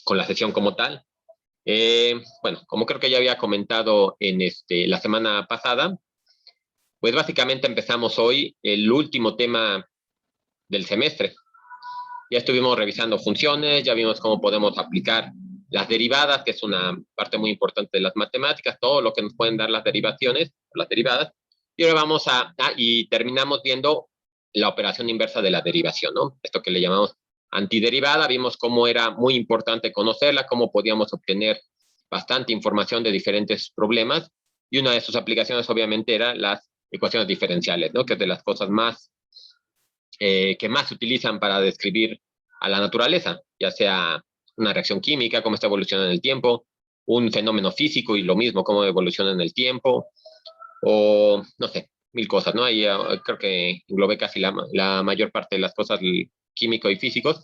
con la sesión como tal. Bueno, como creo que ya había comentado en la semana pasada, pues básicamente empezamos hoy el último tema del semestre. Ya estuvimos revisando funciones, ya vimos cómo podemos aplicar las derivadas, que es una parte muy importante de las matemáticas, todo lo que nos pueden dar las derivaciones, las derivadas. Y ahora vamos y terminamos viendo la operación inversa de la derivación, ¿no? Esto que le llamamos antiderivada, vimos cómo era muy importante conocerla, cómo podíamos obtener bastante información de diferentes problemas, y una de sus aplicaciones obviamente era las ecuaciones diferenciales, ¿no? Que es de las cosas más que más se utilizan para describir a la naturaleza, ya sea una reacción química, cómo está evolucionando en el tiempo, un fenómeno físico y lo mismo, cómo evoluciona en el tiempo, o no sé, mil cosas, ¿no? Ahí creo que englobé casi la mayor parte de las cosas químicos y físicos,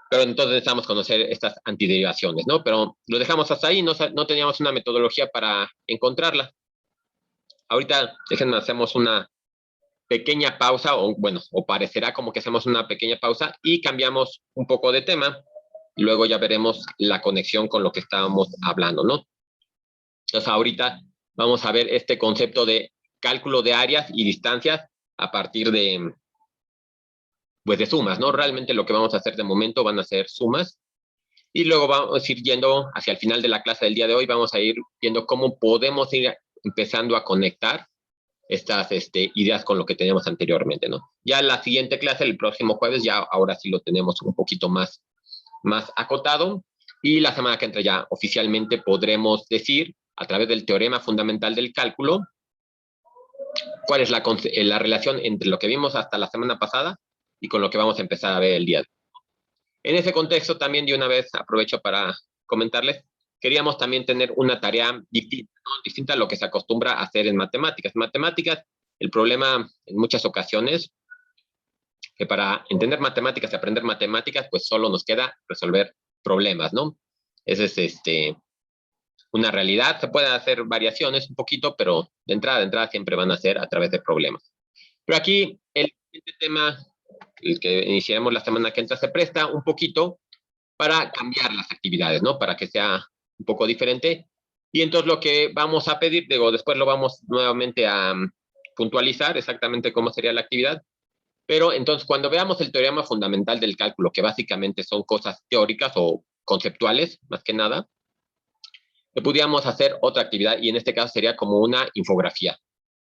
pero entonces necesitamos conocer estas antiderivaciones, ¿no? Pero lo dejamos hasta ahí, no teníamos una metodología para encontrarla. Ahorita, déjenme, hacemos una pequeña pausa, o bueno, o parecerá como que hacemos una pequeña pausa y cambiamos un poco de tema. Luego ya veremos la conexión con lo que estábamos hablando, ¿no? Entonces ahorita vamos a ver este concepto de cálculo de áreas y distancias a partir de, pues de sumas, ¿no? Realmente lo que vamos a hacer de momento van a ser sumas, y luego vamos a ir yendo hacia el final de la clase del día de hoy, vamos a ir viendo cómo podemos ir empezando a conectar estas ideas con lo que teníamos anteriormente, ¿no? Ya la siguiente clase, el próximo jueves, ya ahora sí lo tenemos un poquito más acotado, y la semana que entra ya oficialmente podremos decir, a través del teorema fundamental del cálculo, cuál es la relación entre lo que vimos hasta la semana pasada y con lo que vamos a empezar a ver el día de hoy. En ese contexto, también de una vez aprovecho para comentarles, queríamos también tener una tarea distinta, ¿no? Distinta a lo que se acostumbra a hacer en matemáticas. Matemáticas, el problema en muchas ocasiones, que para entender matemáticas y aprender matemáticas, pues solo nos queda resolver problemas, ¿no? Esa es una realidad. Se pueden hacer variaciones un poquito, pero de entrada siempre van a ser a través de problemas. Pero aquí el siguiente tema, el que iniciaremos la semana que entra, se presta un poquito para cambiar las actividades, ¿no? Para que sea un poco diferente. Y entonces lo que vamos a pedir, digo, después lo vamos nuevamente a puntualizar exactamente cómo sería la actividad. Pero entonces cuando veamos el teorema fundamental del cálculo, que básicamente son cosas teóricas o conceptuales, más que nada, que pudiéramos hacer otra actividad, y en este caso sería como una infografía.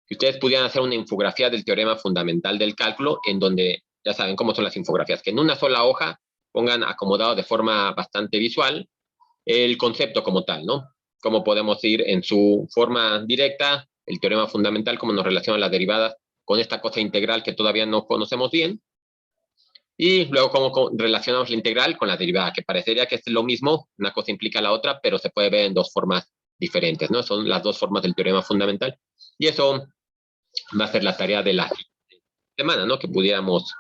Que ustedes pudieran hacer una infografía del teorema fundamental del cálculo, en donde, ya saben cómo son las infografías, que en una sola hoja pongan acomodado de forma bastante visual el concepto como tal, ¿no? Cómo podemos ir en su forma directa, el teorema fundamental, cómo nos relacionan las derivadas con esta cosa integral que todavía no conocemos bien, y luego cómo relacionamos la integral con la derivada, que parecería que es lo mismo, una cosa implica la otra, pero se puede ver en dos formas diferentes, ¿no? Son las dos formas del teorema fundamental, y eso va a ser la tarea de la semana, ¿no? Que pudiéramos,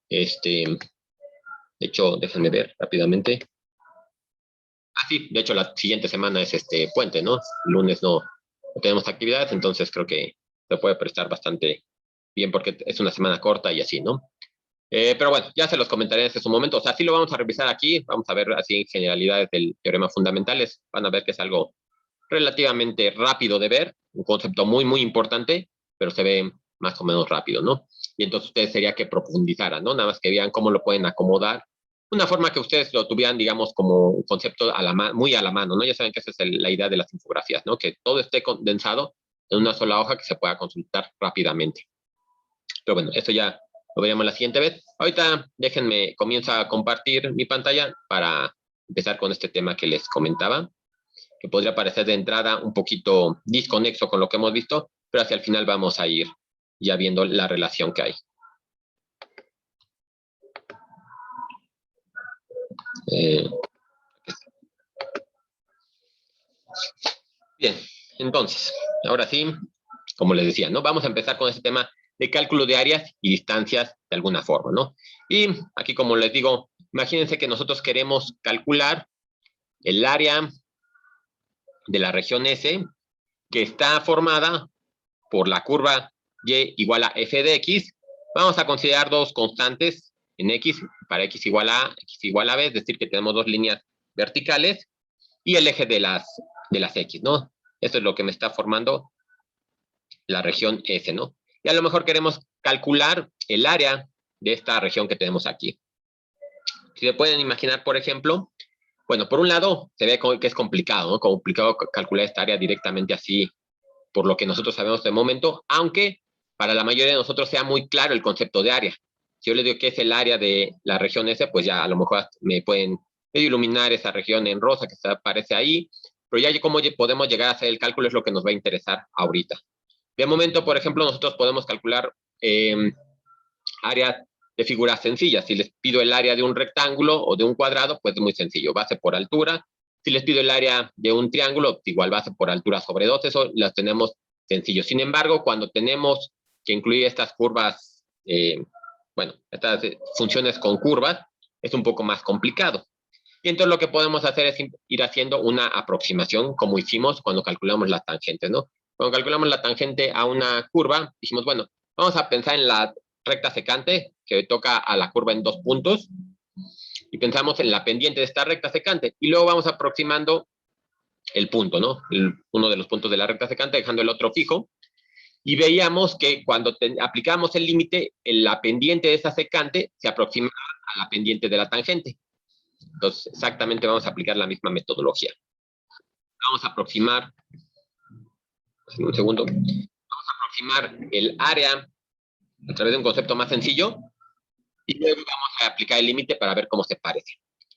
de hecho, déjenme ver rápidamente. Sí, de hecho la siguiente semana es puente, ¿no? El lunes no tenemos actividades, entonces creo que se puede prestar bastante bien porque es una semana corta y así, ¿no? Pero bueno, ya se los comentaré en su momento. O sea, sí lo vamos a revisar aquí, vamos a ver así generalidades del teorema fundamentales. Van a ver que es algo relativamente rápido de ver, un concepto muy importante, pero se ve más o menos rápido, ¿no? Y entonces ustedes sería que profundizaran, ¿no? Nada más que vean cómo lo pueden acomodar. Una forma que ustedes lo tuvieran, digamos, como un concepto muy a la mano, ¿no? Ya saben que esa es la idea de las infografías, ¿no? Que todo esté condensado en una sola hoja que se pueda consultar rápidamente. Pero bueno, esto ya lo veremos la siguiente vez. Ahorita déjenme, comienzo a compartir mi pantalla para empezar con este tema que les comentaba, que podría parecer de entrada un poquito desconexo con lo que hemos visto, pero hacia el final vamos a ir ya viendo la relación que hay. Bien, entonces, ahora sí, como les decía, ¿no? Vamos a empezar con este tema de cálculo de áreas y distancias de alguna forma, ¿no? Y aquí, como les digo, imagínense que nosotros queremos calcular el área de la región S, que está formada por la curva y igual a f de x. Vamos a considerar dos constantes en X, para X igual a A, X igual a B, es decir, que tenemos dos líneas verticales y el eje de las X, ¿no? Esto es lo que me está formando la región S, ¿no? Y a lo mejor queremos calcular el área de esta región que tenemos aquí. Si se pueden imaginar, por ejemplo, bueno, por un lado, se ve que es complicado, ¿no? Complicado calcular esta área directamente así, por lo que nosotros sabemos de momento, aunque para la mayoría de nosotros sea muy claro el concepto de área. Si yo les digo que es el área de la región S, pues ya a lo mejor me pueden medio iluminar esa región en rosa que aparece ahí, pero ya cómo podemos llegar a hacer el cálculo es lo que nos va a interesar ahorita. De momento, por ejemplo, nosotros podemos calcular áreas de figuras sencillas. Si les pido el área de un rectángulo o de un cuadrado, pues es muy sencillo, base por altura. Si les pido el área de un triángulo, igual base por altura sobre 2, eso las tenemos sencillo. Sin embargo, cuando tenemos que incluir estas curvas, bueno, estas funciones con curvas, es un poco más complicado. Y entonces lo que podemos hacer es ir haciendo una aproximación, como hicimos cuando calculamos las tangentes, ¿no? Cuando calculamos la tangente a una curva, dijimos, bueno, vamos a pensar en la recta secante que toca a la curva en 2 puntos y pensamos en la pendiente de esta recta secante y luego vamos aproximando el punto, ¿no? Uno de los puntos de la recta secante dejando el otro fijo y veíamos que cuando aplicamos el límite, la pendiente de esa secante se aproxima a la pendiente de la tangente. Entonces, exactamente vamos a aplicar la misma metodología. Vamos a aproximar, un segundo, vamos a aproximar el área a través de un concepto más sencillo y luego vamos a aplicar el límite para ver cómo se parece.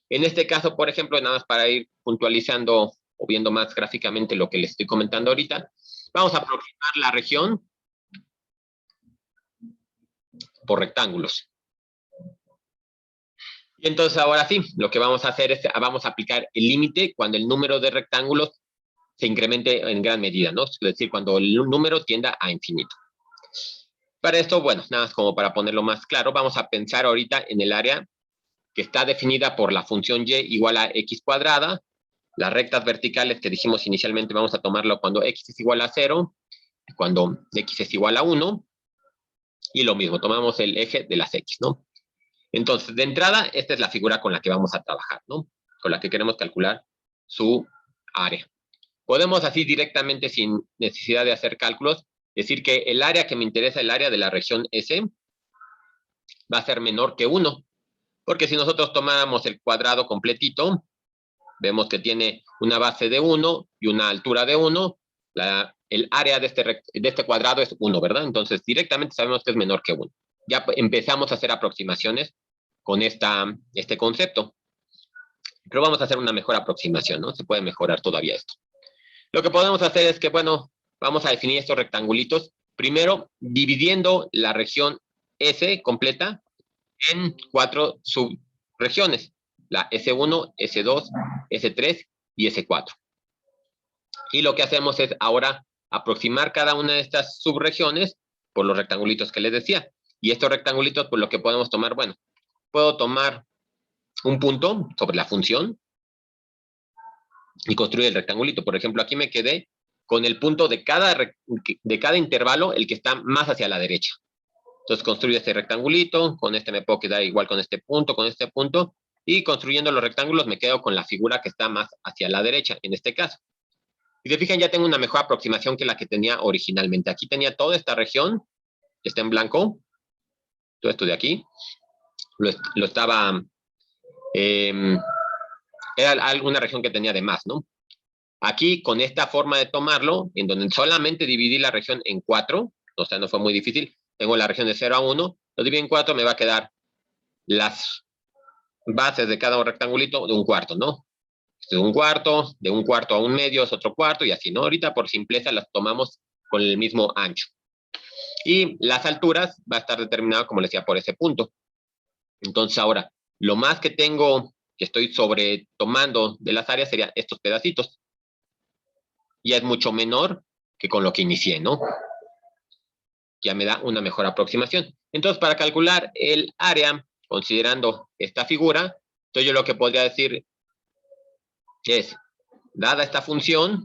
En este caso, por ejemplo, nada más para ir puntualizando o viendo más gráficamente lo que les estoy comentando ahorita, vamos a aproximar la región por rectángulos. Y entonces ahora sí, lo que vamos a hacer es, vamos a aplicar el límite cuando el número de rectángulos se incremente en gran medida, ¿no? Es decir, cuando el número tienda a infinito. Para esto, bueno, nada más como para ponerlo más claro, vamos a pensar ahorita en el área que está definida por la función y igual a x cuadrada, las rectas verticales que dijimos inicialmente vamos a tomarlo cuando x es igual a 0, cuando x es igual a 1, y lo mismo, tomamos el eje de las x, ¿no? Entonces, de entrada, esta es la figura con la que vamos a trabajar, ¿no? Con la que queremos calcular su área. Podemos así directamente, sin necesidad de hacer cálculos, decir que el área que me interesa, el área de la región S, va a ser menor que 1. Porque si nosotros tomáramos el cuadrado completito, vemos que tiene una base de 1 y una altura de 1. El área de este cuadrado es 1, ¿verdad? Entonces, directamente sabemos que es menor que 1. Ya empezamos a hacer aproximaciones con este concepto. Pero vamos a hacer una mejor aproximación, ¿no? Se puede mejorar todavía esto. Lo que podemos hacer es que, bueno, vamos a definir estos rectangulitos. Primero, dividiendo la región S completa en 4 subregiones. La S1, S2, S3 y S4. Y lo que hacemos es ahora aproximar cada una de estas subregiones por los rectangulitos que les decía. Y estos rectangulitos, pues lo que podemos tomar, bueno, puedo tomar un punto sobre la función y construir el rectangulito. Por ejemplo, aquí me quedé con el punto de cada intervalo, el que está más hacia la derecha. Entonces construyo este rectangulito, con este me puedo quedar igual con este punto, y construyendo los rectángulos me quedo con la figura que está más hacia la derecha, en este caso. Si se fijan, ya tengo una mejor aproximación que la que tenía originalmente. Aquí tenía toda esta región, que está en blanco, todo esto de aquí, lo estaba, era alguna región que tenía de más, ¿no? Aquí, con esta forma de tomarlo, en donde solamente dividí la región en 4, o sea, no fue muy difícil, tengo la región de 0 a 1, lo divido en 4, me va a quedar las bases de cada rectangulito de un cuarto, ¿no? Este es un cuarto, de un cuarto a un medio es otro cuarto, y así, ¿no? Ahorita, por simpleza, las tomamos con el mismo ancho. Y las alturas va a estar determinado, como les decía, por ese punto. Entonces, ahora, lo más que tengo, que estoy sobretomando de las áreas, serían estos pedacitos. Ya es mucho menor que con lo que inicié, ¿no? Ya me da una mejor aproximación. Entonces, para calcular el área, considerando esta figura, entonces yo lo que podría decir es, dada esta función,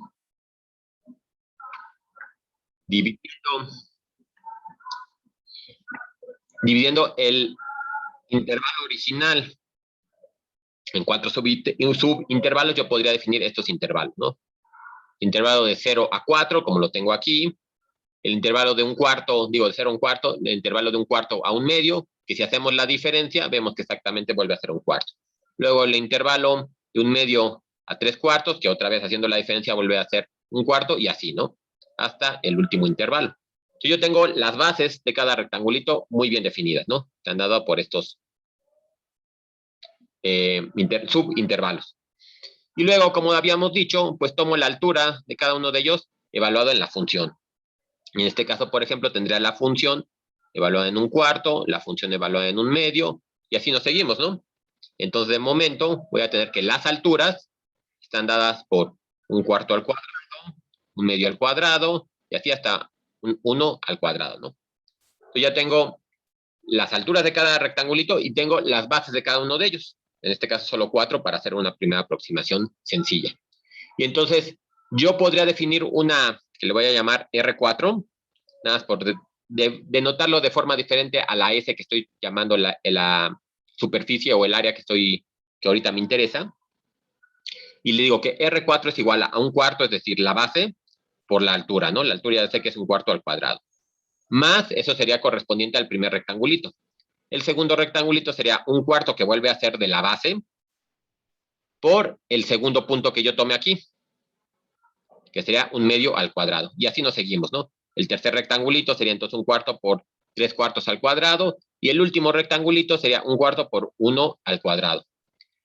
dividiendo el intervalo original en 4 subintervalos, yo podría definir estos intervalos, ¿no? Intervalo de 0 a 4, como lo tengo aquí. El intervalo de un cuarto, digo, de 0 a un cuarto, el intervalo de un cuarto a un medio, que si hacemos la diferencia, vemos que exactamente vuelve a ser un cuarto. Luego el intervalo de un medio a 3 cuartos, que otra vez haciendo la diferencia vuelve a ser un cuarto, y así, ¿no? Hasta el último intervalo. Entonces yo tengo las bases de cada rectangulito muy bien definidas, ¿no? Se han dado por estos subintervalos. Y luego, como habíamos dicho, pues tomo la altura de cada uno de ellos evaluado en la función. En este caso, por ejemplo, tendría la función evaluada en un cuarto, la función evaluada en un medio, y así nos seguimos, ¿no? Entonces, de momento, voy a tener que las alturas están dadas por un cuarto al cuadrado, un medio al cuadrado, y así hasta un 1 al cuadrado, ¿no? Entonces ya tengo las alturas de cada rectangulito y tengo las bases de cada uno de ellos. En este caso, solo 4 para hacer una primera aproximación sencilla. Y entonces, yo podría definir una que le voy a llamar R4, nada más por denotarlo de forma diferente a la S que estoy llamando la superficie o el área que ahorita me interesa. Y le digo que R4 es igual a un cuarto, es decir, la base por la altura, ¿no? La altura ya sé que es un cuarto al cuadrado. Más, eso sería correspondiente al primer rectangulito. El segundo rectangulito sería un cuarto que vuelve a ser de la base por el segundo punto que yo tome aquí, que sería un medio al cuadrado. Y así nos seguimos, ¿no? El tercer rectangulito sería entonces un cuarto por 3 cuartos al cuadrado, y el último rectangulito sería un cuarto por 1 al cuadrado.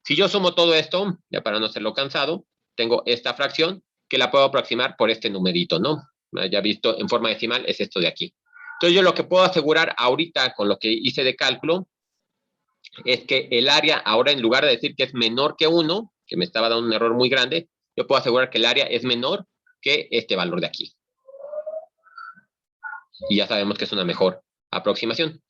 Si yo sumo todo esto, ya para no hacerlo cansado, tengo esta fracción que la puedo aproximar por este numerito, ¿no? Ya visto en forma decimal es esto de aquí. Entonces yo lo que puedo asegurar ahorita con lo que hice de cálculo es que el área, ahora en lugar de decir que es menor que 1, que me estaba dando un error muy grande, yo puedo asegurar que el área es menor que este valor de aquí. Y ya sabemos que es una mejor aproximación.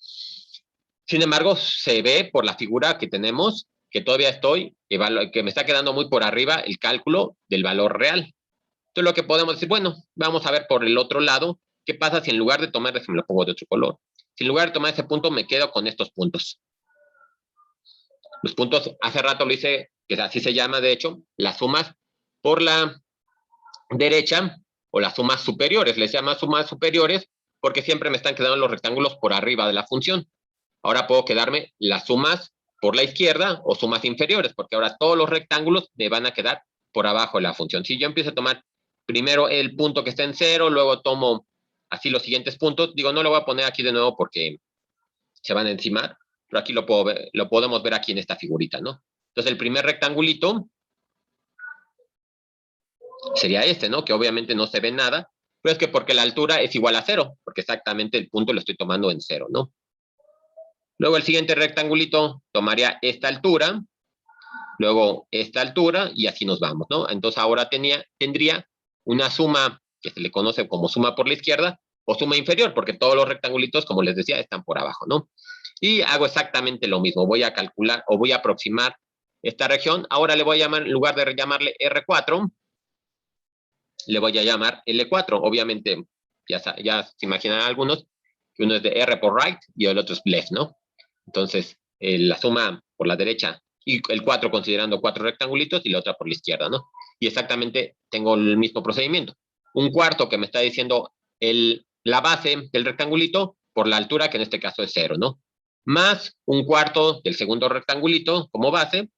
Sin embargo, se ve por la figura que tenemos que todavía que me está quedando muy por arriba el cálculo del valor real. Entonces lo que podemos decir, bueno, vamos a ver por el otro lado, ¿qué pasa si en lugar de tomar, déjenme lo pongo de otro color, si en lugar de tomar ese punto me quedo con estos puntos? Los puntos, hace rato lo hice, que así se llama de hecho, las sumas por la derecha o las sumas superiores. Les llama sumas superiores porque siempre me están quedando los rectángulos por arriba de la función. Ahora puedo quedarme las sumas por la izquierda o sumas inferiores, porque ahora todos los rectángulos me van a quedar por abajo de la función. Si yo empiezo a tomar primero el punto que está en 0, luego tomo así los siguientes puntos, digo, no lo voy a poner aquí de nuevo porque se van a encimar, pero aquí lo podemos ver aquí en esta figurita, ¿no? Entonces el primer rectangulito sería este, ¿no? Que obviamente no se ve nada, pero es que porque la altura es igual a 0, porque exactamente el punto lo estoy tomando en 0, ¿no? Luego el siguiente rectangulito tomaría esta altura, luego esta altura, y así nos vamos, ¿no? Entonces ahora tendría una suma que se le conoce como suma por la izquierda, o suma inferior, porque todos los rectangulitos, como les decía, están por abajo, ¿no? Y hago exactamente lo mismo, voy a calcular o voy a aproximar esta región. Ahora le voy a llamar, en lugar de llamarle R4, le voy a llamar L4. Obviamente, ya se imaginan algunos, que uno es de R por right y el otro es left, ¿no? Entonces, la suma por la derecha y el 4 considerando 4 rectangulitos y la otra por la izquierda, ¿no? Y exactamente tengo el mismo procedimiento. Un cuarto que me está diciendo la base del rectangulito por la altura, que en este caso es 0, ¿no? Más un cuarto del segundo rectangulito como base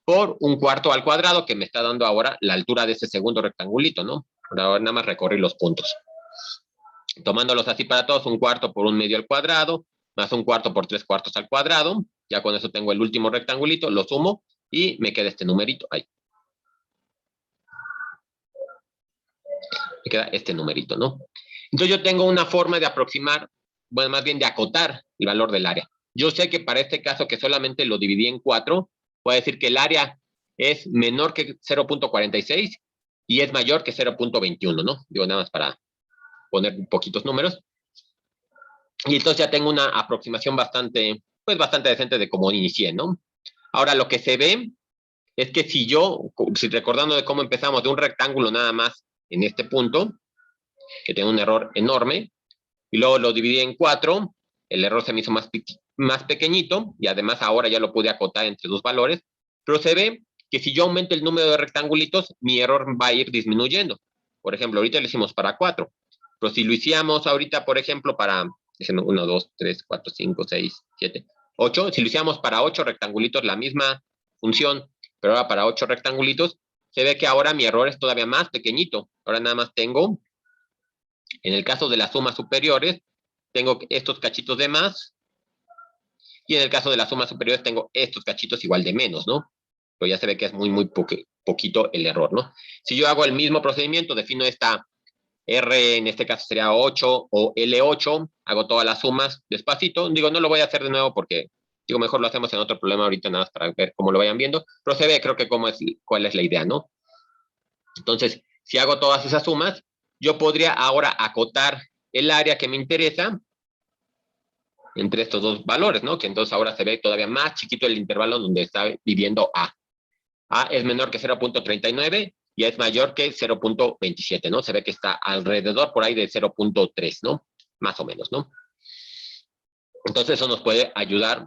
por un cuarto al cuadrado que me está dando ahora la altura de ese segundo rectangulito, ¿no? Ahora nada más recorrí los puntos. Tomándolos así para todos, un cuarto por un medio al cuadrado, más un cuarto por 3 cuartos al cuadrado. Ya con eso tengo el último rectangulito, lo sumo y me queda este numerito ahí. Me queda este numerito, ¿no? Entonces yo tengo una forma de aproximar, bueno, más bien de acotar el valor del área. Yo sé que para este caso que solamente lo dividí en 4, puedo decir que el área es menor que 0.46 y es mayor que 0.21, ¿no? Digo nada más para poner poquitos números. Y entonces ya tengo una aproximación bastante decente de cómo inicié, ¿no? Ahora lo que se ve es que si recordando de cómo empezamos de un rectángulo nada más en este punto, que tiene un error enorme, y luego lo dividí en 4, el error se me hizo más más pequeñito y además ahora ya lo pude acotar entre dos valores, pero se ve que si yo aumento el número de rectangulitos, mi error va a ir disminuyendo. Por ejemplo, ahorita lo hicimos para 4, pero si lo hiciéramos ahorita, por ejemplo, para 1, 2, 3, 4, 5, 6, 7, 8, si lo hiciéramos para 8 rectangulitos, la misma función, pero ahora para 8 rectangulitos, se ve que ahora mi error es todavía más pequeñito. Ahora nada más tengo, en el caso de las sumas superiores, tengo estos cachitos de más, y en el caso de las sumas superiores tengo estos cachitos igual de menos, ¿no? Pero ya se ve que es muy poquito el error, ¿no? Si yo hago el mismo procedimiento, defino esta R, en este caso sería 8 o L8, hago todas las sumas despacito. Digo, no lo voy a hacer de nuevo porque, digo, mejor lo hacemos en otro problema ahorita nada más para ver cómo lo vayan viendo, pero se ve, creo que cuál es la idea, ¿no? Entonces, si hago todas esas sumas, yo podría ahora acotar el área que me interesa entre estos dos valores, ¿no? Que entonces ahora se ve todavía más chiquito el intervalo donde está viviendo A. A es menor que 0.39 y es mayor que 0.27, ¿no? Se ve que está alrededor por ahí de 0.3, ¿no? Más o menos, ¿no? Entonces eso nos puede ayudar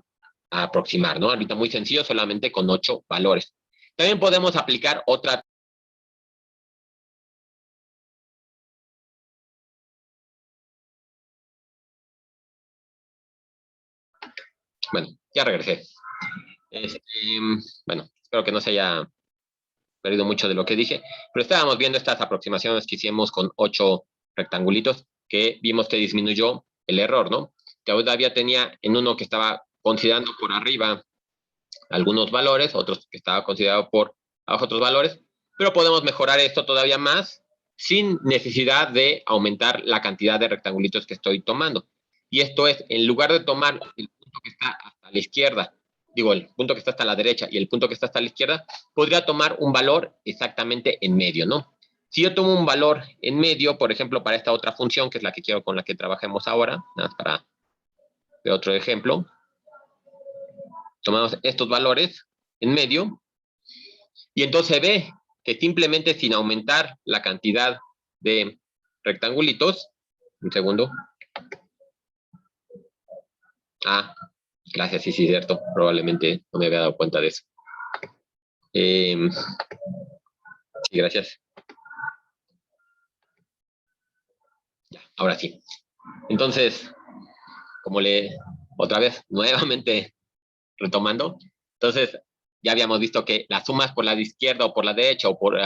a aproximar, ¿no? Ahorita muy sencillo, solamente con 8 valores. También podemos aplicar otra. Bueno, ya regresé. Bueno, espero que no se haya perdido mucho de lo que dije, pero estábamos viendo estas aproximaciones que hicimos con 8 rectangulitos que vimos que disminuyó el error, ¿no? Que todavía tenía en uno que estaba considerando por arriba algunos valores, otros que estaba considerado por abajo otros valores, pero podemos mejorar esto todavía más sin necesidad de aumentar la cantidad de rectangulitos que estoy tomando. Y esto es, en lugar de tomar el punto que está hasta la izquierda, digo, el punto que está hasta la derecha y el punto que está hasta la izquierda, podría tomar un valor exactamente en medio, ¿no? Si yo tomo un valor en medio, por ejemplo, para esta otra función, que es la que quiero con la que trabajemos ahora, nada más para ver otro ejemplo, tomamos estos valores en medio, y entonces se ve que simplemente sin aumentar la cantidad de rectangulitos, un segundo. Ah, gracias, sí, cierto. Probablemente no me había dado cuenta de eso. Sí, gracias. Ya, ahora sí. Entonces, otra vez, nuevamente retomando, entonces ya habíamos visto que las sumas por la de izquierda o por la derecha o por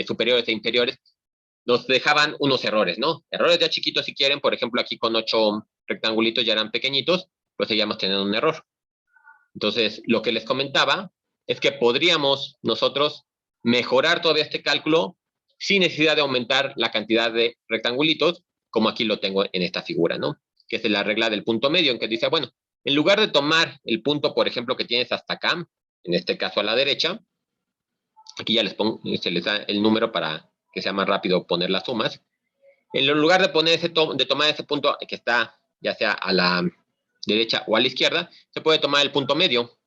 superiores e inferiores nos dejaban unos errores, ¿no? Errores ya chiquitos si quieren, por ejemplo, aquí con 8 rectangulitos ya eran pequeñitos, pues seguíamos teniendo un error. Entonces, lo que les comentaba es que podríamos nosotros mejorar todavía este cálculo sin necesidad de aumentar la cantidad de rectangulitos, como aquí lo tengo en esta figura, ¿no? Que es la regla del punto medio, en que dice, bueno, en lugar de tomar el punto, por ejemplo, que tienes hasta acá, en este caso a la derecha, aquí ya se les da el número para que sea más rápido poner las sumas. En lugar de tomar ese punto que está ya sea a la derecha o a la izquierda, se puede tomar el punto medio.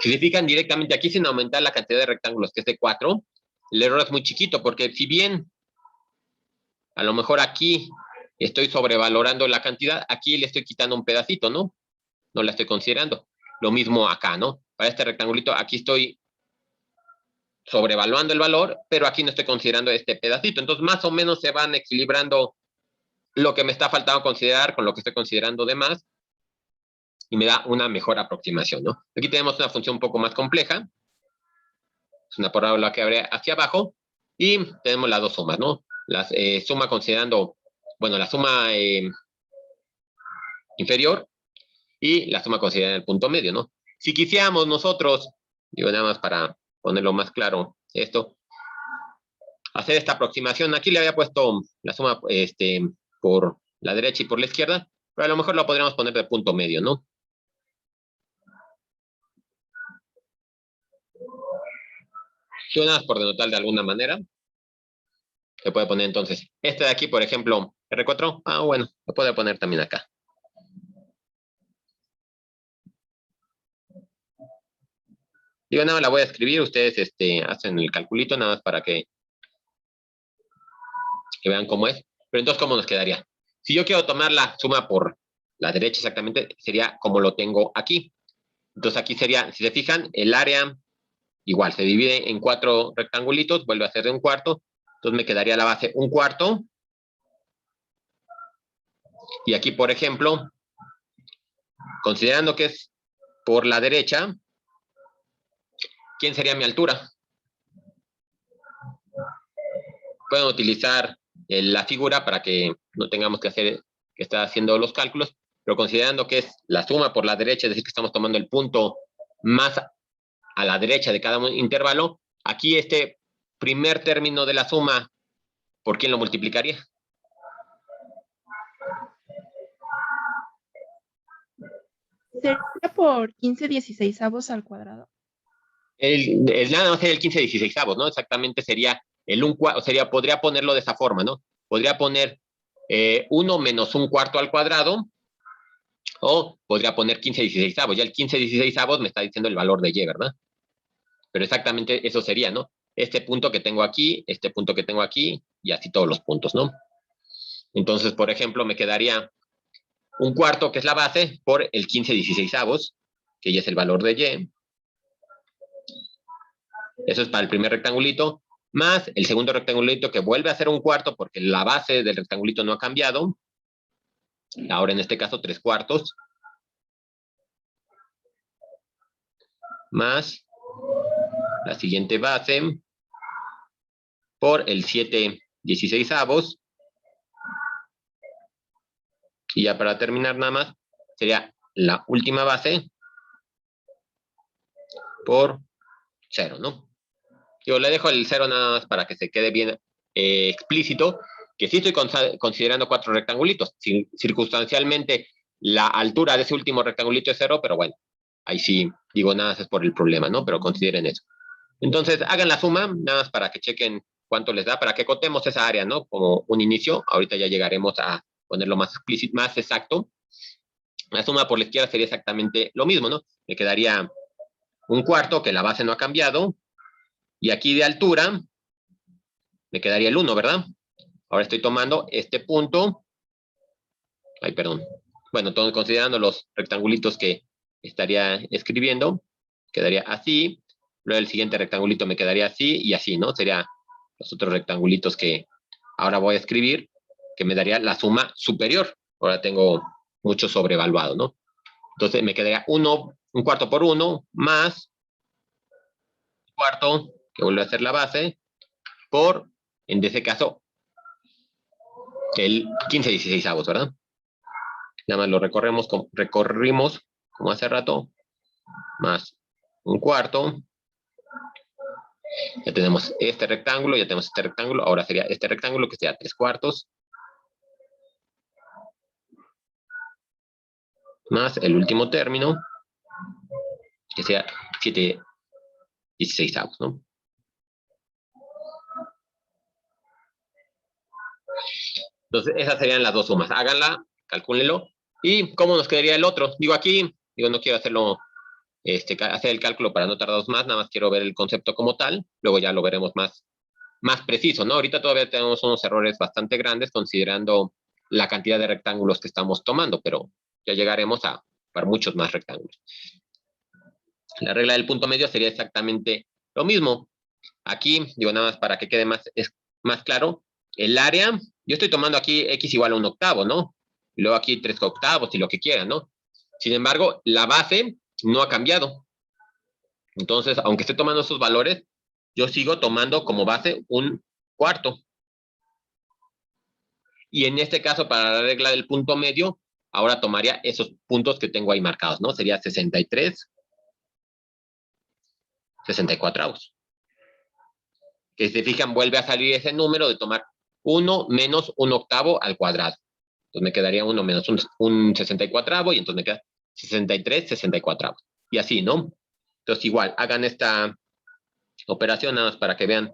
Si se fijan directamente aquí sin aumentar la cantidad de rectángulos, que es de 4, el error es muy chiquito, porque si bien a lo mejor aquí estoy sobrevalorando la cantidad, aquí le estoy quitando un pedacito, ¿no? No la estoy considerando. Lo mismo acá, ¿no? Para este rectangulito, aquí estoy sobrevaluando el valor, pero aquí no estoy considerando este pedacito. Entonces, más o menos se van equilibrando lo que me está faltando considerar con lo que estoy considerando de más, y me da una mejor aproximación, ¿no? Aquí tenemos una función un poco más compleja, es una parábola que abre hacia abajo, y tenemos las dos sumas, ¿no? La suma considerando, bueno, la suma inferior y la suma considerando el punto medio, ¿no? Si quisiéramos nosotros, digo nada más para ponerlo más claro esto, hacer esta aproximación, aquí le había puesto la suma por la derecha y por la izquierda, pero a lo mejor lo podríamos poner de punto medio, ¿no? Yo nada más por denotar de alguna manera, se puede poner entonces, este de aquí, por ejemplo, R4, bueno, lo puedo poner también acá. Digo, nada más la voy a escribir, ustedes hacen el calculito nada más para que vean cómo es. Pero entonces, ¿cómo nos quedaría? Si yo quiero tomar la suma por la derecha exactamente, sería como lo tengo aquí. Entonces aquí sería, si se fijan, el área igual se divide en 4 rectangulitos, vuelve a ser de un cuarto. Entonces me quedaría la base un cuarto. Y aquí, por ejemplo, considerando que es por la derecha, ¿quién sería mi altura? Pueden utilizar la figura para que no tengamos que estar haciendo los cálculos, pero considerando que es la suma por la derecha, es decir, que estamos tomando el punto más a la derecha de cada intervalo, aquí este primer término de la suma, ¿por quién lo multiplicaría? ¿Sería por 15/16 al cuadrado? Nada más sería el 15/16, ¿no? Exactamente sería podría ponerlo de esa forma, ¿no? Podría poner 1 menos un cuarto al cuadrado, o podría poner 15/16. Ya el 15/16 me está diciendo el valor de y, ¿verdad? Pero exactamente eso sería, ¿no? Este punto que tengo aquí, este punto que tengo aquí, y así todos los puntos, ¿no? Entonces, por ejemplo, me quedaría un cuarto, que es la base, por el 15/16, que ya es el valor de y. Eso es para el primer rectangulito, más el segundo rectangulito, que vuelve a ser un cuarto porque la base del rectangulito no ha cambiado. Ahora en este caso 3/4, más la siguiente base por el 7/16. Y ya para terminar nada más, sería la última base por 0, ¿no? Yo le dejo el 0 nada más para que se quede bien explícito, que sí estoy considerando 4 rectangulitos. Circunstancialmente, la altura de ese último rectangulito es 0, pero bueno, ahí sí digo nada más es por el problema, ¿no? Pero consideren eso. Entonces, hagan la suma, nada más para que chequen cuánto les da, para que cotemos esa área, ¿no? Como un inicio. Ahorita ya llegaremos a ponerlo más explícito, más exacto. La suma por la izquierda sería exactamente lo mismo, ¿no? Me quedaría un cuarto, que la base no ha cambiado, y aquí de altura me quedaría el 1, ¿verdad? Ahora estoy tomando este punto. Ay, perdón. Bueno, considerando los rectangulitos que estaría escribiendo, quedaría así. Luego el siguiente rectangulito me quedaría así y así, ¿no? Serían los otros rectangulitos que ahora voy a escribir, que me daría la suma superior. Ahora tengo mucho sobrevaluado, ¿no? Entonces me quedaría un cuarto por 1, más un cuarto, que vuelve a ser la base, por, en ese caso, el 15/16, ¿verdad? Nada más lo recorrimos como hace rato, más un cuarto. Ya tenemos este rectángulo, ya tenemos este rectángulo. Ahora sería este rectángulo, que sería 3/4, más el último término, que sea 7/16, ¿no? Entonces, esas serían las dos sumas. Háganla, calcúlenlo. ¿Y cómo nos quedaría el otro? Digo, aquí, no quiero hacerlo, hacer el cálculo para no tardaros más, nada más quiero ver el concepto como tal. Luego ya lo veremos más preciso, ¿no? Ahorita todavía tenemos unos errores bastante grandes considerando la cantidad de rectángulos que estamos tomando, pero ya llegaremos para muchos más rectángulos. La regla del punto medio sería exactamente lo mismo. Aquí, digo, nada más para que quede más claro, el área, yo estoy tomando aquí x igual a 1/8, ¿no? Y luego aquí 3/8 y lo que quieran, ¿no? Sin embargo, la base no ha cambiado. Entonces, aunque esté tomando esos valores, yo sigo tomando como base un cuarto. Y en este caso, para la regla del punto medio, ahora tomaría esos puntos que tengo ahí marcados, ¿no? Sería 63/64. Que si se fijan, vuelve a salir ese número de tomar 1 menos 1/8 al cuadrado. Entonces me quedaría 1 menos un 64, y entonces me queda 63/64. Y así, ¿no? Entonces igual, hagan esta operación nada más para que vean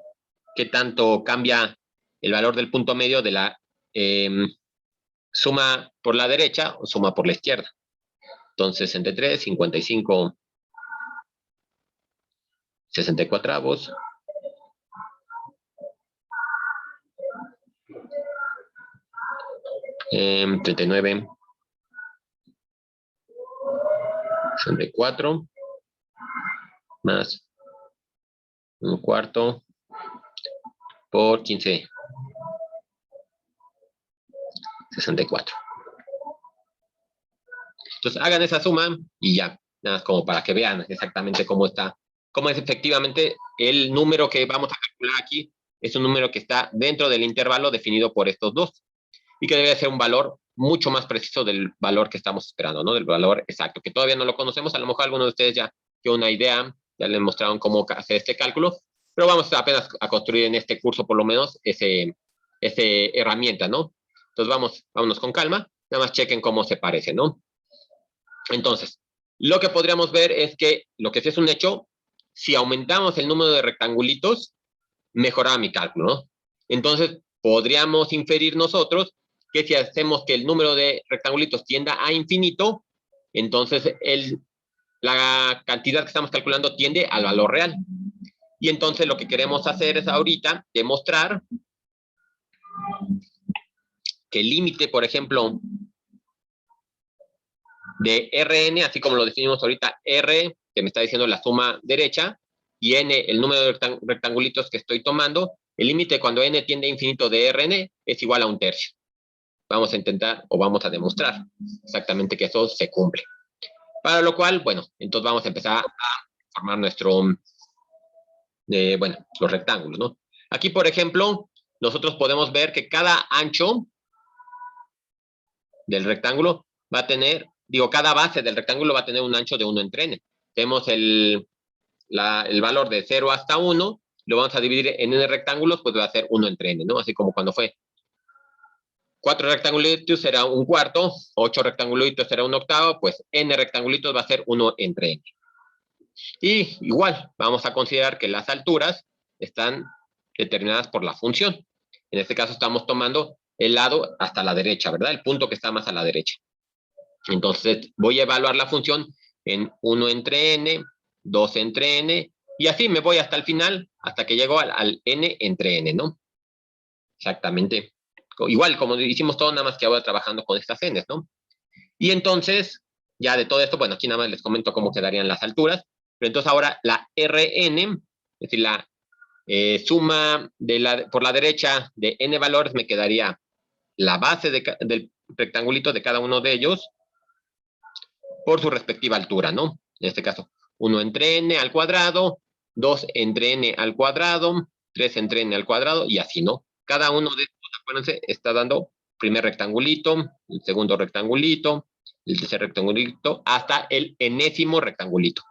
qué tanto cambia el valor del punto medio de la suma por la derecha o suma por la izquierda. Entonces, 63, 55, 64, 39, 64 más 1/4 por 15, 64. Entonces hagan esa suma y ya, nada más como para que vean exactamente cómo está, cómo es efectivamente el número que vamos a calcular aquí. Es un número que está dentro del intervalo definido por estos dos y que debe ser un valor mucho más preciso del valor que estamos esperando, ¿no? Del valor exacto, que todavía no lo conocemos. A lo mejor algunos de ustedes ya tienen una idea, ya les mostraron cómo hacer este cálculo, pero vamos apenas a construir en este curso por lo menos ese herramienta, ¿no? Entonces vámonos con calma, nada más chequen cómo se parece, ¿no? Entonces, lo que podríamos ver es que lo que sí es un hecho, si aumentamos el número de rectangulitos, mejoraba mi cálculo, ¿no? Entonces, podríamos inferir nosotros que si hacemos que el número de rectangulitos tienda a infinito, entonces la cantidad que estamos calculando tiende al valor real. Y entonces lo que queremos hacer es ahorita demostrar que el límite, por ejemplo, de Rn, así como lo definimos ahorita, R, que me está diciendo la suma derecha, y N, el número de rectangulitos que estoy tomando, el límite cuando N tiende a infinito de Rn es igual a 1/3. Vamos a intentar o vamos a demostrar exactamente que eso se cumple. Para lo cual, bueno, entonces vamos a empezar a formar los rectángulos, ¿no? Aquí, por ejemplo, nosotros podemos ver que cada ancho del rectángulo va a tener, cada base del rectángulo va a tener un ancho de 1/n. Tenemos el valor de 0 hasta 1, lo vamos a dividir en n rectángulos, pues va a ser 1/n, ¿no? Así como cuando fue 4 rectangulitos será 1/4, 8 rectangulitos será 1/8, pues n rectangulitos va a ser 1/n. Y igual, vamos a considerar que las alturas están determinadas por la función. En este caso estamos tomando el lado hasta la derecha, ¿verdad? El punto que está más a la derecha. Entonces voy a evaluar la función en 1/n, 2/n, y así me voy hasta el final, hasta que llego al n/n, ¿no? Exactamente. Igual, como hicimos todo, nada más que ahora trabajando con estas n's, ¿no? Y entonces, ya de todo esto, bueno, aquí nada más les comento cómo quedarían las alturas, pero entonces ahora la Rn, es decir, la suma por la derecha de n valores, me quedaría la base del rectangulito de cada uno de ellos por su respectiva altura, ¿no? En este caso, 1/n al cuadrado, 2/n al cuadrado, 3/n al cuadrado, y así, ¿no? Cada uno de estos, acuérdense, está dando primer rectangulito, el segundo rectangulito, el tercer rectangulito, hasta el enésimo rectangulito.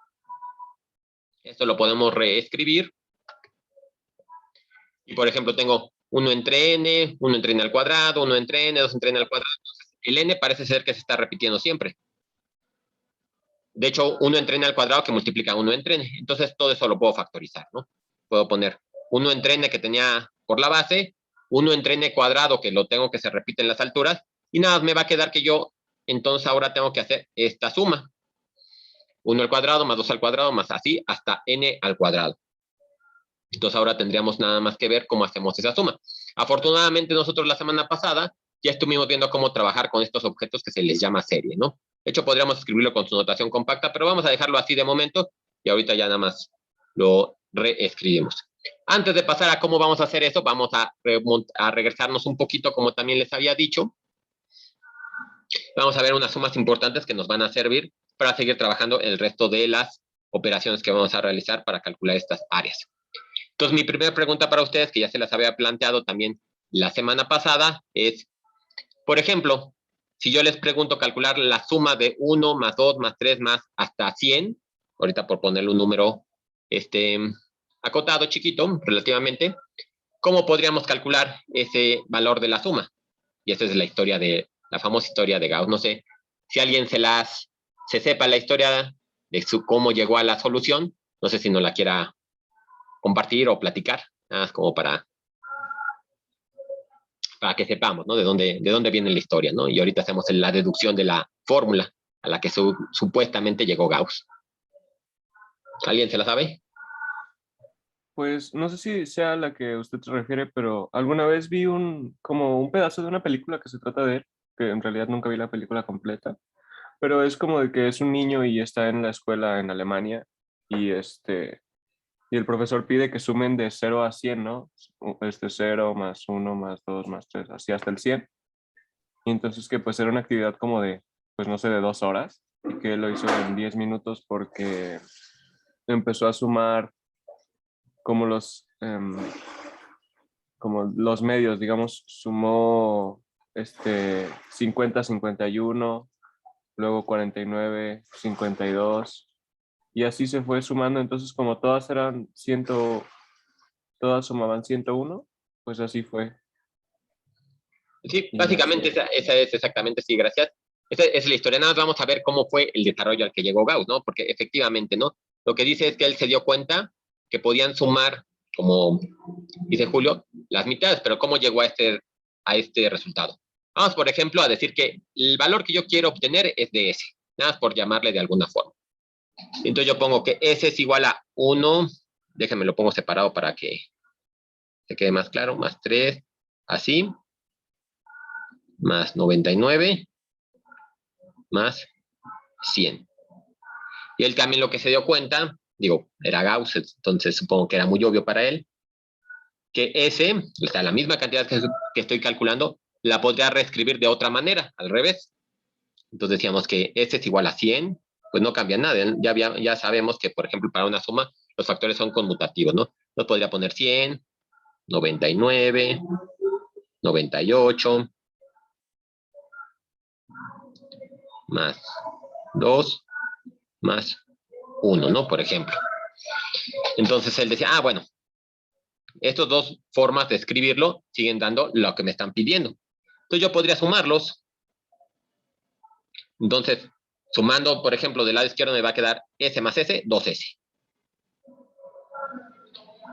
Esto lo podemos reescribir. Y, por ejemplo, tengo 1/n, 1/n al cuadrado, 1/n, 2/n al cuadrado. Entonces, el n parece ser que se está repitiendo siempre. De hecho, 1/n al cuadrado que multiplica 1/n. Entonces, todo eso lo puedo factorizar, ¿no? Puedo poner 1/n que tenía por la base, 1/n cuadrado que lo tengo que se repite en las alturas, y nada, me va a quedar que yo, entonces ahora tengo que hacer esta suma. 1 al cuadrado más 2 al cuadrado más así hasta n al cuadrado. Entonces ahora tendríamos nada más que ver cómo hacemos esa suma. Afortunadamente nosotros la semana pasada ya estuvimos viendo cómo trabajar con estos objetos que se les llama serie, ¿no? De hecho, podríamos escribirlo con su notación compacta, pero vamos a dejarlo así de momento y ahorita ya nada más lo reescribimos. Antes de pasar a cómo vamos a hacer eso, vamos a regresarnos un poquito, como también les había dicho. Vamos a ver unas sumas importantes que nos van a servir para seguir trabajando el resto de las operaciones que vamos a realizar para calcular estas áreas. Entonces, mi primera pregunta para ustedes, que ya se las había planteado también la semana pasada, es, por ejemplo, si yo les pregunto calcular la suma de 1 más 2 más 3 más hasta 100, ahorita por ponerle un número acotado, chiquito, relativamente, ¿cómo podríamos calcular ese valor de la suma? Y esa es la famosa historia de Gauss. No sé si alguien se sepa la historia de cómo llegó a la solución. No sé si no la quiera compartir o platicar, nada más como para que sepamos, ¿no? De dónde viene la historia, ¿no? Y ahorita hacemos la deducción de la fórmula a la que supuestamente llegó Gauss. ¿Alguien se la sabe? Pues no sé si sea la que usted se refiere, pero alguna vez vi como un pedazo de una película que se trata de él, que en realidad nunca vi la película completa, Pero es como de que es un niño y está en la escuela en Alemania y y el profesor pide que sumen de 0 a 100, ¿no? 0 más 1 más 2 más 3, así hasta el 100. Y entonces que pues era una actividad como de, pues no sé, de 2 horas y que él lo hizo en 10 minutos porque empezó a sumar como como los medios, digamos, sumó 50, 51, luego 49, 52 y así se fue sumando. Entonces como todas eran 100, todas sumaban 101, pues así fue. Sí, Y así. básicamente esa es exactamente, sí, gracias. Esa es la historia. Nada más vamos a ver cómo fue el desarrollo al que llegó Gauss, ¿no? Porque efectivamente, ¿no? Lo que dice es que él se dio cuenta que podían sumar, como dice Julio, las mitades, pero ¿cómo llegó a este resultado? Vamos, por ejemplo, a decir que el valor que yo quiero obtener es de S, nada más por llamarle de alguna forma. Entonces yo pongo que S es igual a 1, déjenme lo pongo separado para que se quede más claro, más 3, así, más 99, más 100. Y él también lo que se dio cuenta, digo, era Gauss, entonces supongo que era muy obvio para él, que S, o sea, la misma cantidad que estoy calculando, la podría reescribir de otra manera, al revés. Entonces decíamos que S es igual a 100, pues no cambia nada. Ya sabemos que, por ejemplo, para una suma, los factores son conmutativos, ¿no? Nos podría poner 100, 99, 98, más 2, más 1, ¿no? Por ejemplo. Entonces él decía, bueno, estas dos formas de escribirlo siguen dando lo que me están pidiendo. Entonces yo podría sumarlos. Entonces, sumando, por ejemplo, del lado izquierdo me va a quedar S más S, 2S.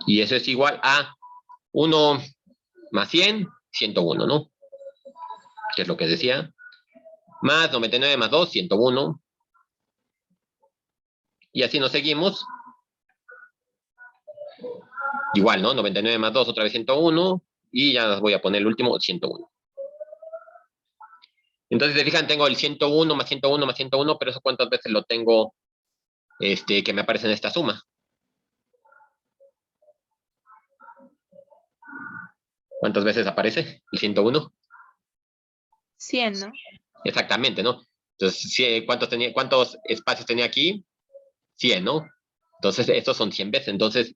Y eso es igual a 1 más 100, 101, ¿no? Que es lo que decía. Más 99 más 2, 101. Y así nos seguimos. Igual, ¿no? 99 más 2, otra vez 101. Y ya voy a poner el último, 101. Entonces, se fijan, tengo el 101 más 101 más 101, pero eso cuántas veces lo tengo que me aparece en esta suma. ¿Cuántas veces aparece el 101? 100, ¿no? Exactamente, ¿no? Entonces, ¿cuántos espacios tenía aquí? 100, ¿no? Entonces, estos son 100 veces. Entonces,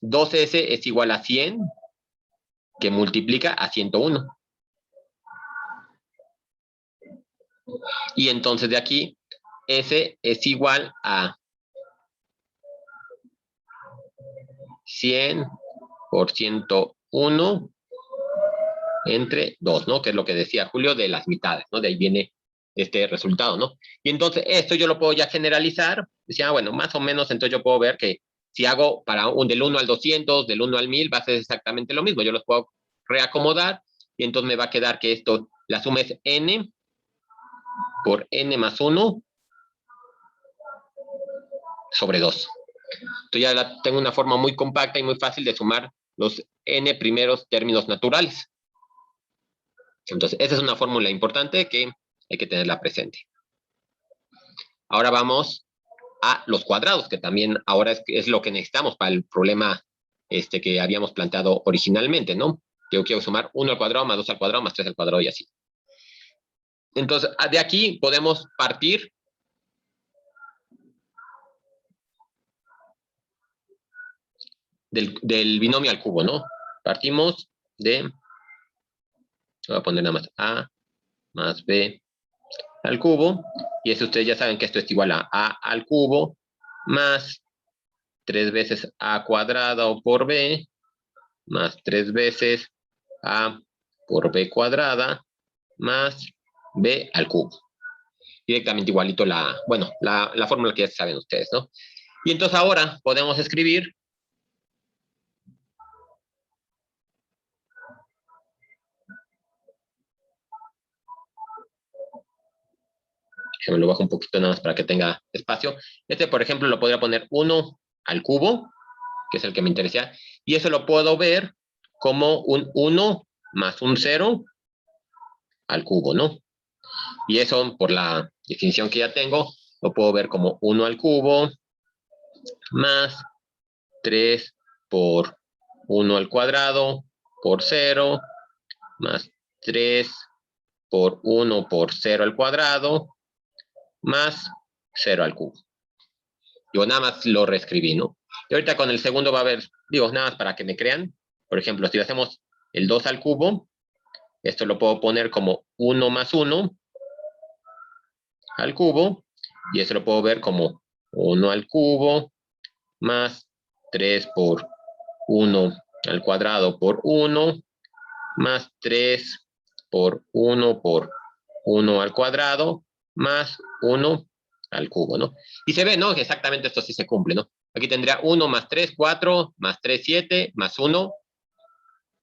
2S es igual a 100 que multiplica a 101. Y entonces de aquí, S es igual a 100 por 101 entre 2, ¿no? Que es lo que decía Julio de las mitades, ¿no? De ahí viene este resultado, ¿no? Y entonces esto yo lo puedo ya generalizar. Decía, bueno, más o menos, entonces yo puedo ver que si hago para del 1 al 200, del 1 al 1000, va a ser exactamente lo mismo. Yo los puedo reacomodar y entonces me va a quedar que esto, la suma es n por n más 1 sobre 2. Entonces ya tengo una forma muy compacta y muy fácil de sumar los n primeros términos naturales. Entonces, esa es una fórmula importante que hay que tenerla presente. Ahora vamos a los cuadrados, que también ahora es lo que necesitamos para el problema que habíamos planteado originalmente, ¿no? Yo quiero sumar 1 al cuadrado, más 2 al cuadrado, más 3 al cuadrado y así. Entonces, de aquí podemos partir del binomio al cubo, ¿no? Partimos de, voy a poner nada más A más B al cubo, y eso ustedes ya saben que esto es igual a al cubo más 3 veces a cuadrado por b, más 3 veces a por b cuadrada, más b al cubo. Directamente igualito la fórmula que ya saben ustedes, ¿no? Y entonces ahora podemos escribir me lo bajo un poquito nada más para que tenga espacio. Por ejemplo, lo podría poner 1 al cubo, que es el que me interesa, y eso lo puedo ver como un 1 más un 0 al cubo, ¿no? Y eso por la definición que ya tengo, lo puedo ver como 1 al cubo más 3 por 1 al cuadrado por 0 más 3 por 1 por 0 al cuadrado más 0 al cubo. Digo, nada más lo reescribí, ¿no? Y ahorita con el segundo va a haber, digo, nada más para que me crean. Por ejemplo, si hacemos el 2 al cubo, esto lo puedo poner como 1 más 1 al cubo, y eso lo puedo ver como 1 al cubo más 3 por 1 al cuadrado por 1 más 3 por 1 al cuadrado más 1 al cubo, ¿no? Y se ve, ¿no? Que exactamente esto sí se cumple, ¿no? Aquí tendría 1 más 3, 4, más 3, 7, más 1,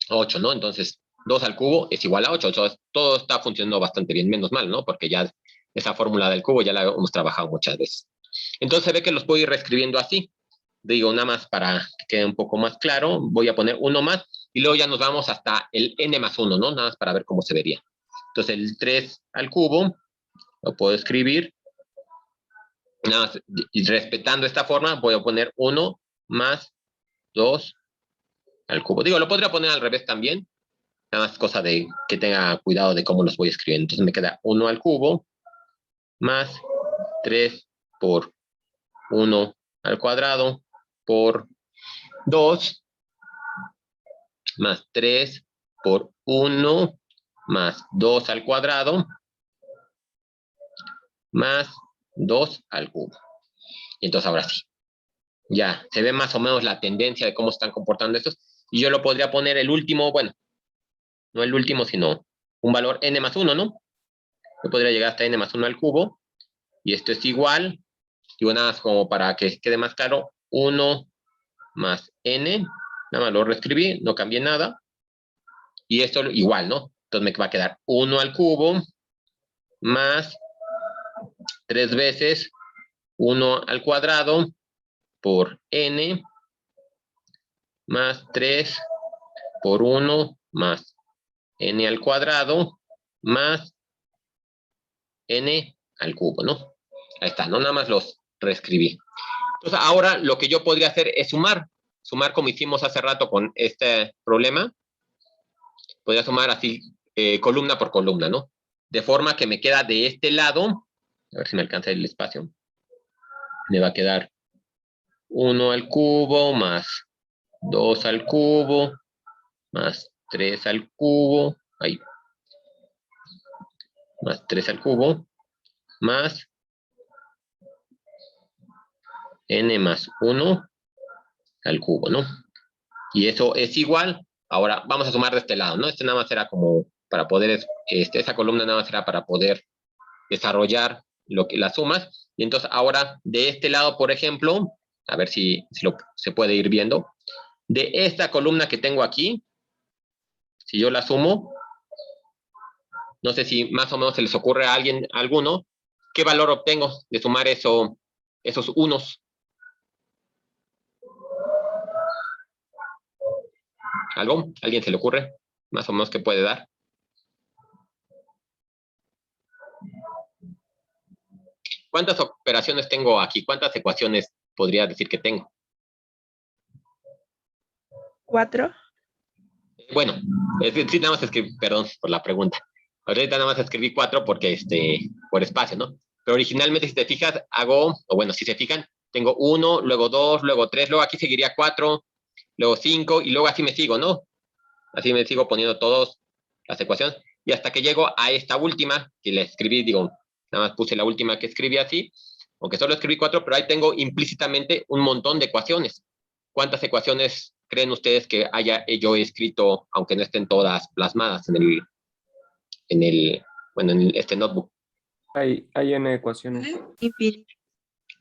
8, ¿no? Entonces, 2 al cubo es igual a 8. Entonces, todo está funcionando bastante bien, menos mal, ¿no? Porque ya esa fórmula del cubo ya la hemos trabajado muchas veces. Entonces, se ve que los puedo ir reescribiendo así. Digo, nada más para que quede un poco más claro, voy a poner 1 más, y luego ya nos vamos hasta el n más 1, ¿no? Nada más para ver cómo se vería. Entonces, el 3 al cubo lo puedo escribir. Nada más, y respetando esta forma, voy a poner 1 más 2 al cubo. Digo, lo podría poner al revés también. Nada más cosa de que tenga cuidado de cómo los voy escribiendo. Entonces me queda 1 al cubo más 3 por 1 al cuadrado por 2 más 3 por 1 más 2 al cuadrado más 2 al cubo. Y entonces ahora sí, ya se ve más o menos la tendencia de cómo están comportando estos. Y yo lo podría poner el último, bueno, no el último, sino un valor n más 1, ¿no? Yo podría llegar hasta n más 1 al cubo. Y esto es igual, digo nada más como para que quede más claro, 1 más n, nada más lo reescribí, no cambié nada. Y esto igual, ¿no? Entonces me va a quedar 1 al cubo más 3 veces 1 al cuadrado por n más 3 por 1 más n al cuadrado más n al cubo, ¿no? Ahí está, ¿no? Nada más los reescribí. Entonces ahora lo que yo podría hacer es sumar como hicimos hace rato con este problema. Podría sumar así columna por columna, ¿no? De forma que me queda de este lado, a ver si me alcanza el espacio, me va a quedar 1 al cubo más 2 al cubo más 3 al cubo, ahí, más 3 al cubo, más n más 1 al cubo, ¿no? Y eso es igual. Ahora vamos a sumar de este lado, ¿no? Este nada más era como para poder, esa columna nada más era para poder desarrollar las sumas. Y entonces ahora de este lado, por ejemplo, a ver si se puede ir viendo, de esta columna que tengo aquí, si yo la sumo, no sé si más o menos se les ocurre a alguno, ¿qué valor obtengo de sumar esos unos? ¿Algo? ¿Alguien se le ocurre? Más o menos, ¿qué puede dar? ¿Cuántas operaciones tengo aquí? ¿Cuántas ecuaciones podría decir que tengo? 4. Bueno, sí, nada más escribí, perdón por la pregunta. Ahorita nada más escribí 4 porque, por espacio, ¿no? Pero originalmente, si te fijas, si se fijan, tengo 1, luego 2, luego 3, luego aquí seguiría 4, luego 5, y luego así me sigo, ¿no? Así me sigo poniendo todas las ecuaciones, y hasta que llego a esta última, que la escribí, digo, nada más puse la última que escribí así, aunque solo escribí 4, pero ahí tengo implícitamente un montón de ecuaciones. ¿Cuántas ecuaciones creen ustedes que haya yo escrito, aunque no estén todas plasmadas en este notebook? Hay n ecuaciones. Infinito.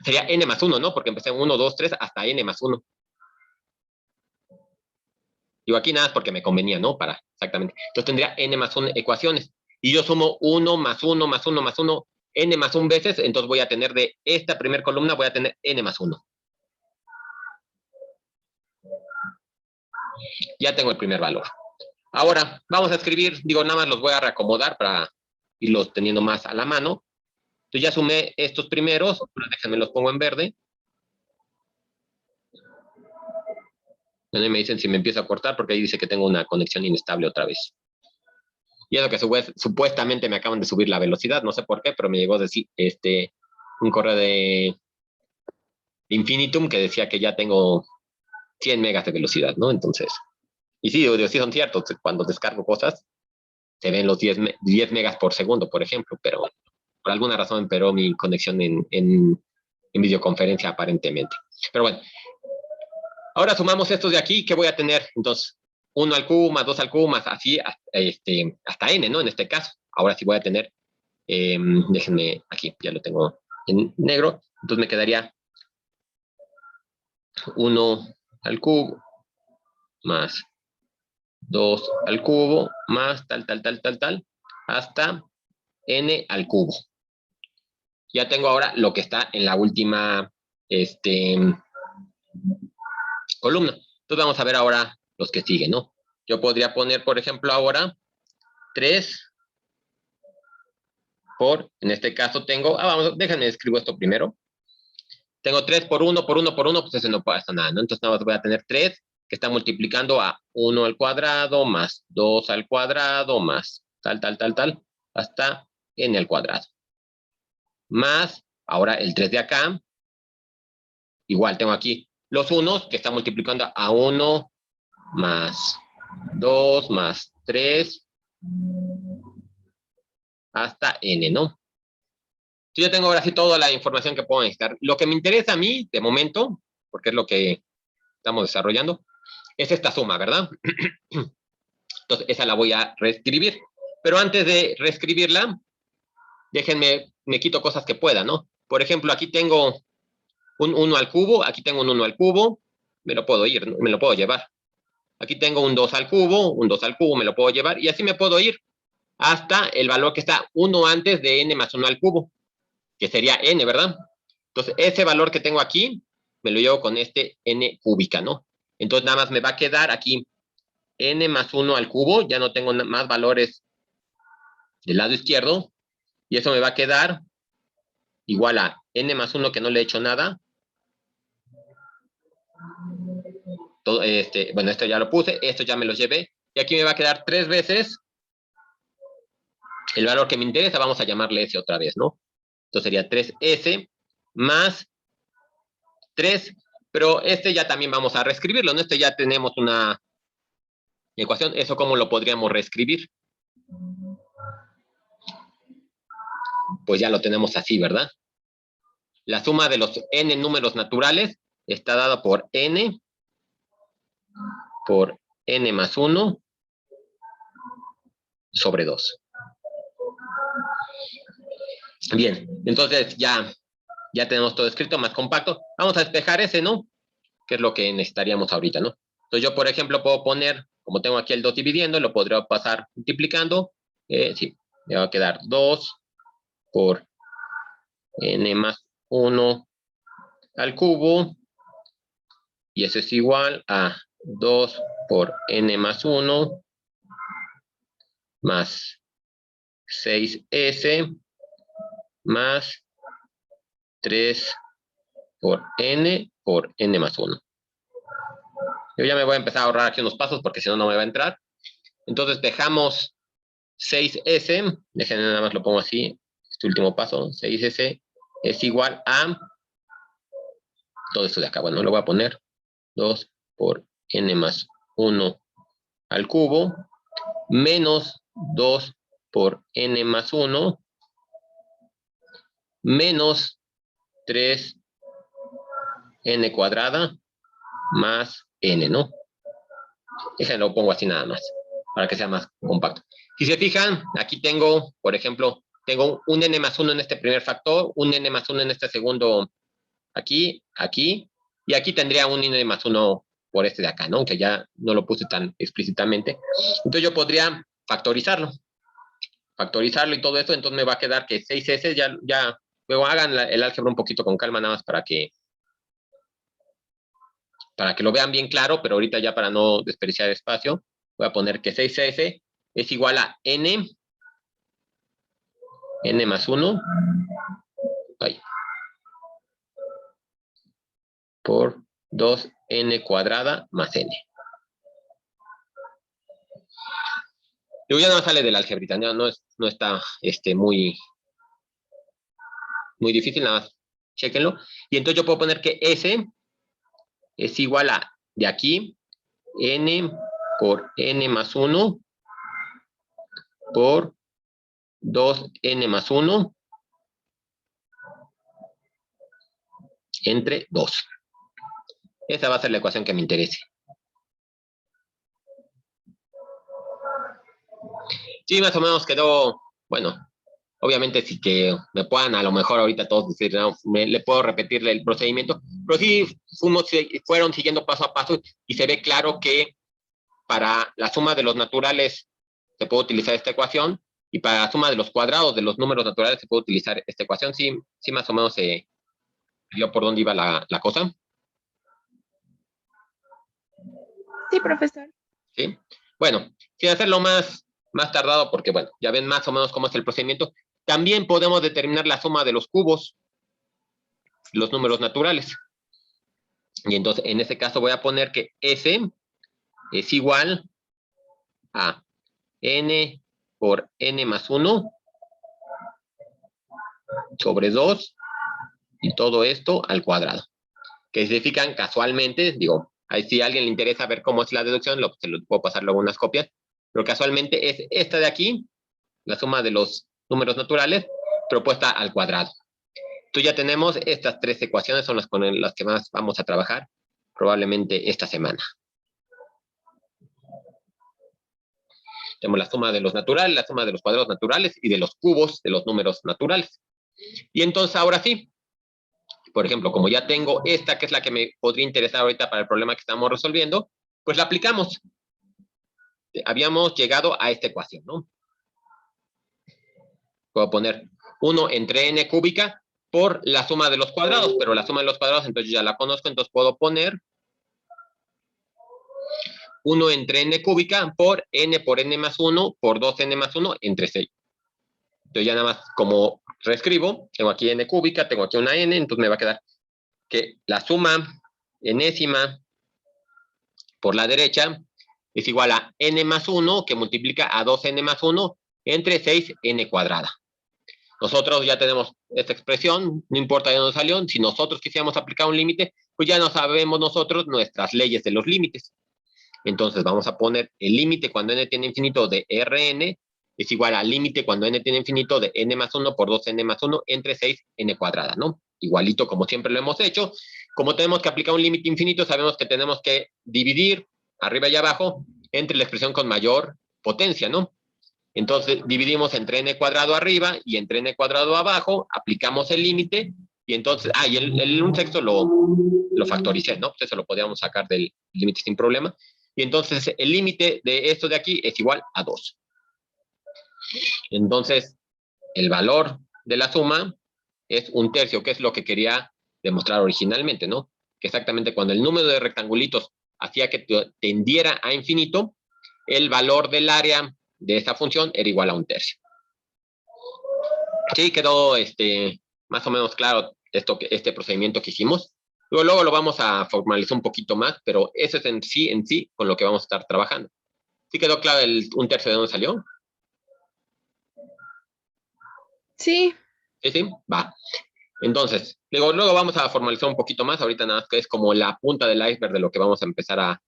Sería n más 1, ¿no? Porque empecé en 1, 2, 3 hasta n más 1. Digo, aquí nada porque me convenía, ¿no? Exactamente. Entonces tendría n más 1 ecuaciones. Y yo sumo 1 más 1 más 1 más 1, n más 1 veces, entonces voy a tener de esta primera columna, voy a tener n más 1. Ya tengo el primer valor. Ahora, vamos a escribir, digo, nada más los voy a reacomodar para irlos teniendo más a la mano. Entonces ya sumé estos primeros, ahora déjenme los pongo en verde. Bueno, y me dicen si me empiezo a cortar porque ahí dice que tengo una conexión inestable otra vez. Y eso que supuestamente me acaban de subir la velocidad, no sé por qué, pero me llegó a decir un correo de Infinitum que decía que ya tengo 100 megas de velocidad, ¿no? Entonces, y sí, sí son ciertos, cuando descargo cosas, se ven los 10 megas por segundo, por ejemplo, pero por alguna razón empeoró mi conexión en videoconferencia aparentemente. Pero bueno, ahora sumamos estos de aquí, ¿qué voy a tener? Entonces, 1 al cubo más 2 al cubo más así hasta n, ¿no? En este caso. Ahora sí voy a tener, déjenme, aquí ya lo tengo en negro, entonces me quedaría 1 al cubo más 2 al cubo más tal, hasta n al cubo. Ya tengo ahora lo que está en la última columna. Entonces vamos a ver ahora los que siguen, ¿no? Yo podría poner, por ejemplo, ahora 3 por, en este caso tengo, déjenme escribo esto primero. Tengo 3 por 1, pues eso no pasa nada, ¿no? Entonces nada más voy a tener 3 que está multiplicando a 1 al cuadrado más 2 al cuadrado más tal, hasta n al cuadrado. Más, ahora el 3 de acá, igual tengo aquí los unos que están multiplicando a 1 más 2 más 3 hasta n, ¿no? Yo ya tengo ahora sí toda la información que puedo necesitar. Lo que me interesa a mí, de momento, porque es lo que estamos desarrollando, es esta suma, ¿verdad? Entonces, esa la voy a reescribir. Pero antes de reescribirla, déjenme, me quito cosas que pueda, ¿no? Por ejemplo, aquí tengo un 1 al cubo, aquí tengo un 1 al cubo, me lo puedo llevar. Aquí tengo un 2 al cubo, me lo puedo llevar, y así me puedo ir hasta el valor que está 1 antes de n más 1 al cubo, que sería n, ¿verdad? Entonces, ese valor que tengo aquí, me lo llevo con este n cúbica, ¿no? Entonces, nada más me va a quedar aquí n más 1 al cubo, ya no tengo más valores del lado izquierdo, y eso me va a quedar igual a n más 1 que no le he hecho nada. Todo, bueno, esto ya lo puse, esto ya me lo llevé, y aquí me va a quedar 3 veces el valor que me interesa, vamos a llamarle s otra vez, ¿no? Entonces sería 3s más 3, pero ya también vamos a reescribirlo, ¿no? Ya tenemos una ecuación, ¿eso cómo lo podríamos reescribir? Pues ya lo tenemos así, ¿verdad? La suma de los n números naturales está dada por n más 1 sobre 2. Bien, entonces ya tenemos todo escrito, más compacto. Vamos a despejar ese, ¿no? Que es lo que necesitaríamos ahorita, ¿no? Entonces yo, por ejemplo, puedo poner, como tengo aquí el 2 dividiendo, lo podría pasar multiplicando. Sí, me va a quedar 2 por n más 1 al cubo. Y eso es igual a 2 por n más 1 más 6s más 3 por n más 1. Yo ya me voy a empezar a ahorrar aquí unos pasos porque si no, no me va a entrar. Entonces dejamos 6s, déjenme nada más lo pongo así, este último paso, 6s es igual a todo esto de acá. Bueno, lo voy a poner 2 por n más 1 al cubo menos 2 por n más 1 menos 3 n cuadrada más n, ¿no? Ese lo pongo así nada más, para que sea más compacto. Si se fijan, aquí tengo, por ejemplo, tengo un n más 1 en este primer factor, un n más 1 en este segundo, aquí, y aquí tendría un n más 1 por este de acá, ¿no? Aunque ya no lo puse tan explícitamente. Entonces yo podría factorizarlo y todo eso, entonces me va a quedar que 6s, ya luego hagan el álgebra un poquito con calma, nada más para que lo vean bien claro, pero ahorita ya para no desperdiciar espacio, voy a poner que 6s es igual a n más 1 ahí, por 2n cuadrada más n. Digo, ya no sale de la algebrita, no está muy difícil, nada más chéquenlo. Y entonces yo puedo poner que S es igual a, de aquí, n por n más 1 por 2n más 1 entre 2. Esa va a ser la ecuación que me interese. Sí, más o menos quedó, bueno, obviamente sí que me puedan a lo mejor ahorita todos decir, no, le puedo repetirle el procedimiento, pero sí fueron siguiendo paso a paso y se ve claro que para la suma de los naturales se puede utilizar esta ecuación y para la suma de los cuadrados de los números naturales se puede utilizar esta ecuación. Sí, más o menos se vio por dónde iba la cosa. Sí, profesor. ¿Sí? Bueno, sin hacerlo más tardado, porque bueno, ya ven más o menos cómo es el procedimiento, también podemos determinar la suma de los cubos, los números naturales. Y entonces, en este caso voy a poner que S es igual a n por n más 1 sobre 2 y todo esto al cuadrado. Que significan casualmente, digo, ahí si a alguien le interesa ver cómo es la deducción, se lo puedo pasar luego unas copias, pero casualmente es esta de aquí, la suma de los números naturales, propuesta al cuadrado. Entonces ya tenemos estas tres ecuaciones, son las con las que más vamos a trabajar, probablemente esta semana. Tenemos la suma de los naturales, la suma de los cuadrados naturales y de los cubos de los números naturales. Y entonces ahora sí, por ejemplo, como ya tengo esta, que es la que me podría interesar ahorita para el problema que estamos resolviendo, pues la aplicamos. Habíamos llegado a esta ecuación, ¿no? Puedo poner 1 entre n cúbica por la suma de los cuadrados, pero la suma de los cuadrados entonces ya la conozco, entonces puedo poner 1 entre n cúbica por n más 1 por 2n más 1 entre 6. Entonces ya nada más como reescribo, tengo aquí n cúbica, tengo aquí una n, entonces me va a quedar que la suma enésima por la derecha es igual a n más 1 que multiplica a 2n más 1 entre 6n cuadrada. Nosotros ya tenemos esta expresión, no importa de dónde salió, si nosotros quisiéramos aplicar un límite, pues ya no sabemos nosotros nuestras leyes de los límites. Entonces vamos a poner el límite cuando n tiene infinito de Rn es igual al límite cuando n tiene infinito de n más 1 por 2n más 1 entre 6n cuadrada, ¿no? Igualito como siempre lo hemos hecho. Como tenemos que aplicar un límite infinito, sabemos que tenemos que dividir arriba y abajo entre la expresión con mayor potencia, ¿no? Entonces dividimos entre n cuadrado arriba y entre n cuadrado abajo, aplicamos el límite y entonces, y un sexto lo factoricé, ¿no? Pues eso lo podíamos sacar del límite sin problema. Y entonces el límite de esto de aquí es igual a 2. Entonces, el valor de la suma es 1/3, que es lo que quería demostrar originalmente, ¿no? Que exactamente cuando el número de rectangulitos hacía que tendiera a infinito, el valor del área de esa función era igual a 1/3. Sí, quedó más o menos claro este procedimiento que hicimos. Luego lo vamos a formalizar un poquito más, pero eso es en sí con lo que vamos a estar trabajando. ¿Sí quedó claro el 1/3 de dónde salió? Sí. Sí, va. Entonces, luego vamos a formalizar un poquito más, ahorita nada más que es como la punta del iceberg de lo que vamos a empezar a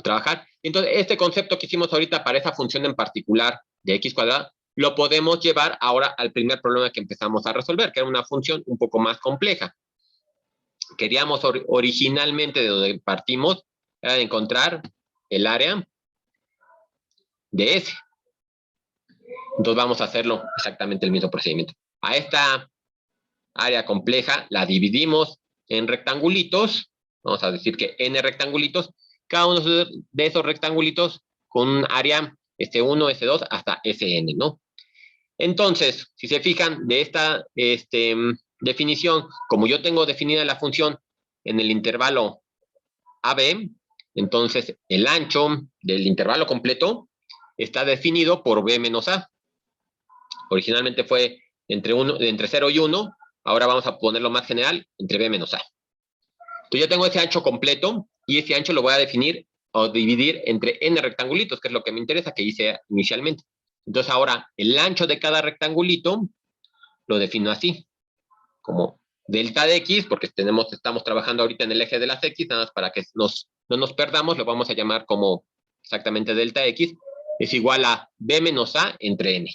trabajar. Entonces, este concepto que hicimos ahorita para esa función en particular de x cuadrada, lo podemos llevar ahora al primer problema que empezamos a resolver, que era una función un poco más compleja. Queríamos originalmente de donde partimos, era de encontrar el área de S. Entonces vamos a hacerlo exactamente el mismo procedimiento. A esta área compleja la dividimos en rectangulitos, vamos a decir que n rectangulitos, cada uno de esos rectangulitos con un área S1, S2 hasta Sn, ¿no? Entonces, si se fijan de esta definición, como yo tengo definida la función en el intervalo AB, entonces el ancho del intervalo completo está definido por B menos A. Originalmente fue entre 0 y 1, ahora vamos a ponerlo más general, entre B menos A. Entonces ya tengo ese ancho completo y ese ancho lo voy a definir o dividir entre n rectangulitos, que es lo que me interesa, que hice inicialmente. Entonces ahora el ancho de cada rectangulito lo defino así, como delta de x, porque estamos trabajando ahorita en el eje de las x, nada más para que no nos perdamos, lo vamos a llamar como exactamente delta x, es igual a b menos a entre n.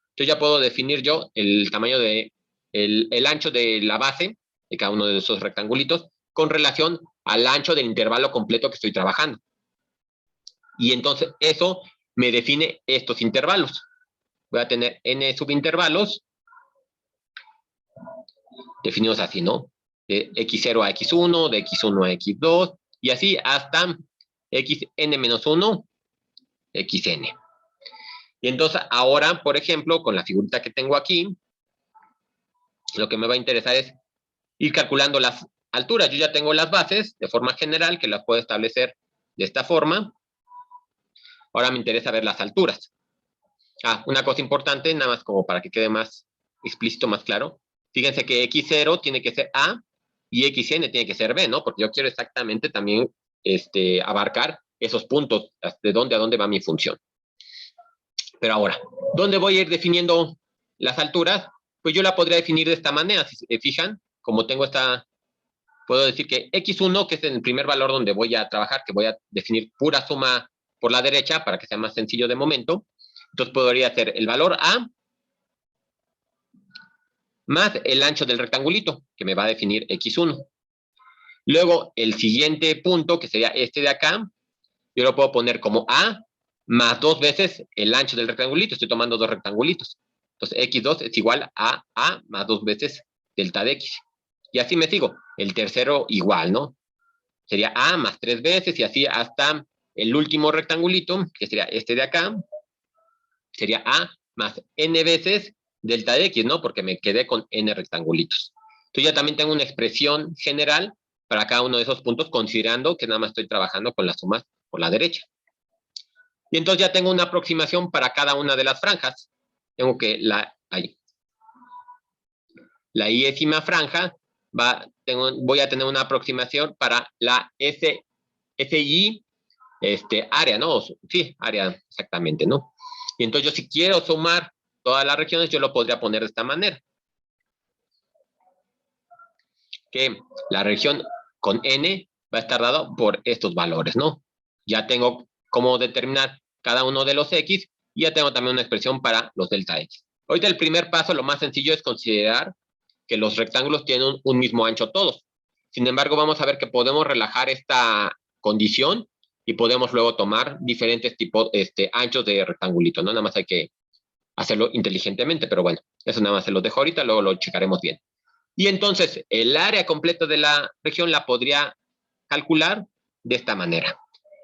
Entonces ya puedo definir yo el tamaño el ancho de la base de cada uno de esos rectangulitos con relación al ancho del intervalo completo que estoy trabajando. Y entonces eso me define estos intervalos. Voy a tener n subintervalos definidos así, ¿no? De x0 a x1, de x1 a x2, y así hasta xn-1, xn. Y entonces ahora, por ejemplo, con la figurita que tengo aquí, lo que me va a interesar es ir calculando las alturas. Yo ya tengo las bases de forma general, que las puedo establecer de esta forma. Ahora me interesa ver las alturas. Una cosa importante, nada más como para que quede más explícito, más claro. Fíjense que x0 tiene que ser A y xn tiene que ser B, ¿no? Porque yo quiero exactamente también abarcar esos puntos, de dónde a dónde va mi función. Pero ahora, ¿dónde voy a ir definiendo las alturas? Pues yo la podría definir de esta manera, si se fijan, como tengo puedo decir que x1, que es el primer valor donde voy a trabajar, que voy a definir pura suma por la derecha, para que sea más sencillo de momento. Entonces podría ser el valor A más el ancho del rectangulito, que me va a definir x1. Luego, el siguiente punto, que sería este de acá, yo lo puedo poner como A más 2 veces el ancho del rectangulito. Estoy tomando 2 rectangulitos. Entonces, x2 es igual a A más 2 veces delta de x. Y así me sigo. El tercero igual, ¿no? Sería A más 3 veces y así hasta el último rectangulito, que sería este de acá, sería A más n veces delta de x, ¿no? Porque me quedé con n rectangulitos. Entonces ya también tengo una expresión general para cada uno de esos puntos, considerando que nada más estoy trabajando con las sumas por la derecha. Y entonces ya tengo una aproximación para cada una de las franjas. Tengo que la iésima franja, voy a tener una aproximación para la SI, área, ¿no? Sí, área exactamente, ¿no? Y entonces yo si quiero sumar todas las regiones, yo lo podría poner de esta manera. Que la región con n va a estar dado por estos valores, ¿no? Ya tengo cómo determinar cada uno de los x y ya tengo también una expresión para los delta x. Ahorita el primer paso, lo más sencillo es considerar que los rectángulos tienen un mismo ancho todos. Sin embargo, vamos a ver que podemos relajar esta condición y podemos luego tomar diferentes tipos, anchos de rectangulito, ¿no? Nada más hay que hacerlo inteligentemente, pero bueno, eso nada más se los dejo ahorita, luego lo checaremos bien. Y entonces, el área completa de la región la podría calcular de esta manera.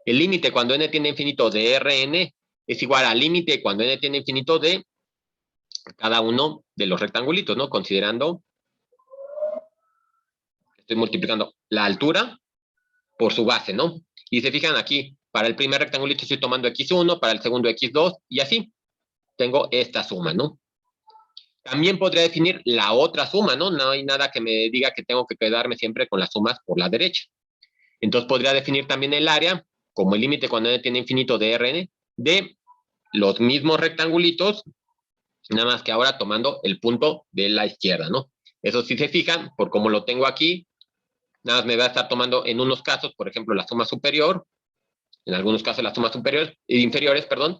El límite cuando n tiene infinito de Rn es igual al límite cuando n tiene infinito de cada uno de los rectangulitos, ¿no? Considerando, estoy multiplicando la altura por su base, ¿no? Y se fijan aquí, para el primer rectangulito estoy tomando x1, para el segundo x2, y así tengo esta suma, ¿no? También podría definir la otra suma, ¿no? No hay nada que me diga que tengo que quedarme siempre con las sumas por la derecha. Entonces podría definir también el área, como el límite cuando n tiene infinito de Rn, de los mismos rectangulitos, nada más que ahora tomando el punto de la izquierda, ¿no? Eso si se fijan, por como lo tengo aquí, nada más me va a estar tomando en unos casos, por ejemplo, la suma superior, en algunos casos las sumas inferiores, perdón.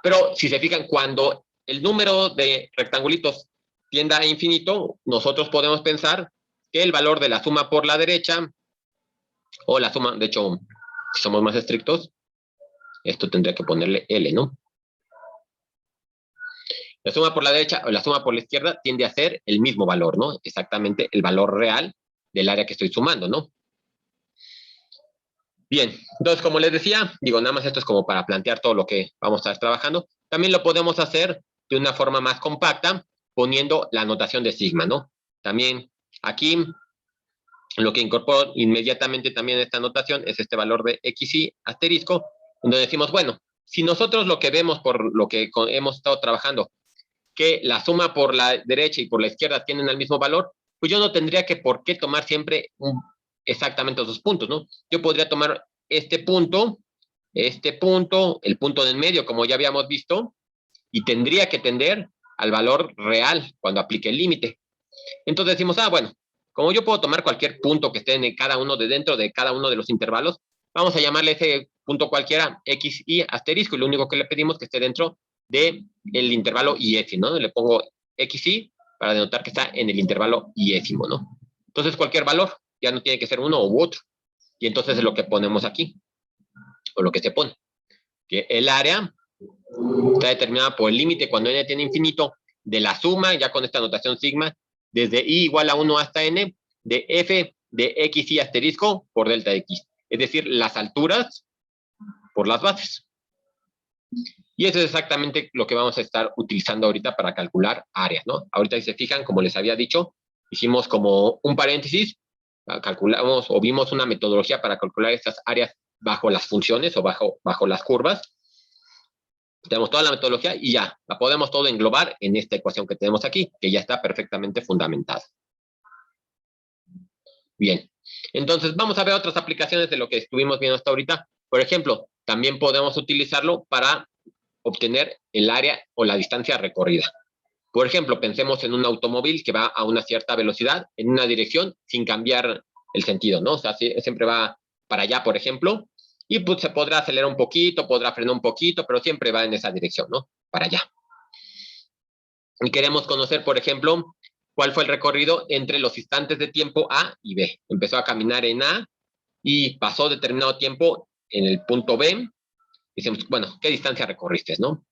Pero si se fijan, cuando el número de rectangulitos tienda a infinito, nosotros podemos pensar que el valor de la suma por la derecha, o la suma, de hecho, si somos más estrictos, esto tendría que ponerle L, ¿no? La suma por la derecha o la suma por la izquierda tiende a ser el mismo valor, ¿no? Exactamente el valor real del área que estoy sumando, ¿no? Bien, entonces, como les decía, digo, nada más esto es como para plantear todo lo que vamos a estar trabajando. También lo podemos hacer de una forma más compacta, poniendo la notación de sigma, ¿no? También aquí, lo que incorporo inmediatamente también esta notación es este valor de xy asterisco, donde decimos, bueno, si nosotros lo que vemos por lo que hemos estado trabajando que la suma por la derecha y por la izquierda tienen el mismo valor, pues yo no tendría que por qué tomar siempre exactamente esos puntos, ¿no? Yo podría tomar este punto, el punto del medio, como ya habíamos visto, y tendría que tender al valor real cuando aplique el límite. Entonces decimos, bueno, como yo puedo tomar cualquier punto que esté en cada uno de dentro de cada uno de los intervalos, vamos a llamarle ese punto cualquiera X y asterisco, y lo único que le pedimos que esté dentro del intervalo y, ¿no? Le pongo XY para denotar que está en el intervalo y-ésimo, ¿no? Entonces cualquier valor, ya no tiene que ser uno u otro. Y entonces es lo que ponemos aquí, o lo que se pone. Que el área está determinada por el límite cuando n tiene infinito de la suma, ya con esta notación sigma, desde i igual a 1 hasta n, de f de x y asterisco por delta x. Es decir, las alturas por las bases. Y eso es exactamente lo que vamos a estar utilizando ahorita para calcular áreas, ¿no? Ahorita si se fijan, como les había dicho, hicimos como un paréntesis, calculamos o vimos una metodología para calcular estas áreas bajo las funciones o bajo las curvas. Tenemos toda la metodología y ya, la podemos todo englobar en esta ecuación que tenemos aquí, que ya está perfectamente fundamentada. Bien, entonces vamos a ver otras aplicaciones de lo que estuvimos viendo hasta ahorita. Por ejemplo, también podemos utilizarlo para obtener el área o la distancia recorrida. Por ejemplo, pensemos en un automóvil que va a una cierta velocidad en una dirección sin cambiar el sentido, ¿no? O sea, siempre va para allá, por ejemplo, y pues se podrá acelerar un poquito, podrá frenar un poquito, pero siempre va en esa dirección, ¿no? Para allá. Y queremos conocer, por ejemplo, cuál fue el recorrido entre los instantes de tiempo A y B. Empezó a caminar en A y pasó determinado tiempo en el punto B. Decimos, bueno, ¿qué distancia recorriste, no?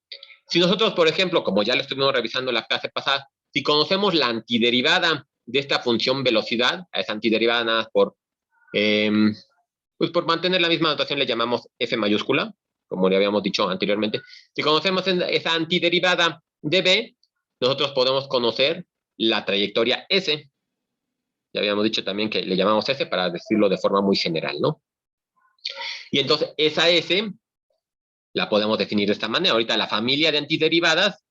Si nosotros, por ejemplo, como ya lo estuvimos revisando en la clase pasada, si conocemos la antiderivada de esta función velocidad, a esa antiderivada nada por, pues por mantener la misma notación le llamamos f mayúscula, como le habíamos dicho anteriormente. Si conocemos esa antiderivada de b, nosotros podemos conocer la trayectoria s. Ya habíamos dicho también que le llamamos s para decirlo de forma muy general, ¿no? Y entonces esa s la podemos definir de esta manera. Ahorita la familia de antiderivadas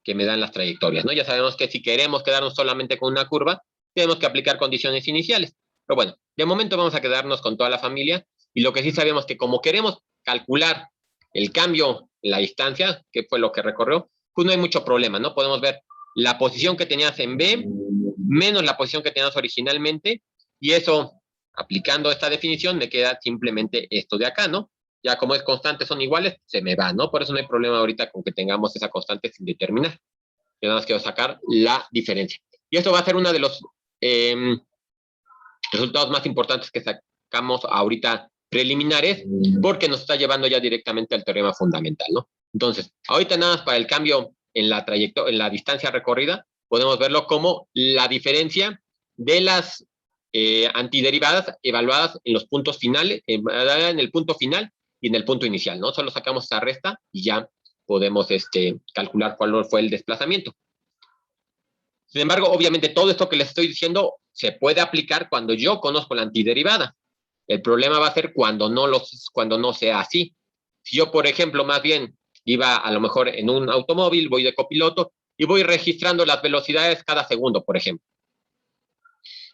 que me dan las trayectorias, ¿no? Ya sabemos que si queremos quedarnos solamente con una curva, tenemos que aplicar condiciones iniciales. Pero bueno, de momento vamos a quedarnos con toda la familia, y lo que sí sabemos que como queremos calcular el cambio en la distancia, que fue lo que recorrió, pues no hay mucho problema, ¿no? Podemos ver la posición que tenías en B menos la posición que tenías originalmente, y eso, aplicando esta definición, me queda simplemente esto de acá, ¿no? Ya como es constante, son iguales, se me va, ¿no? Por eso no hay problema ahorita con que tengamos esa constante sin determinar. Yo nada más quiero sacar la diferencia. Y esto va a ser uno de los resultados más importantes que sacamos ahorita preliminares, porque nos está llevando ya directamente al teorema fundamental, ¿no? Entonces, ahorita nada más para el cambio en la trayectoria, en la distancia recorrida, podemos verlo como la diferencia de las antiderivadas evaluadas en los puntos finales, en el punto final y en el punto inicial, ¿no? Solo sacamos esa resta y ya podemos calcular cuál fue el desplazamiento. Sin embargo, obviamente todo esto que les estoy diciendo se puede aplicar cuando yo conozco la antiderivada. El problema va a ser cuando no sea así. Si yo, por ejemplo, más bien iba a lo mejor en un automóvil, voy de copiloto y voy registrando las velocidades cada segundo, por ejemplo.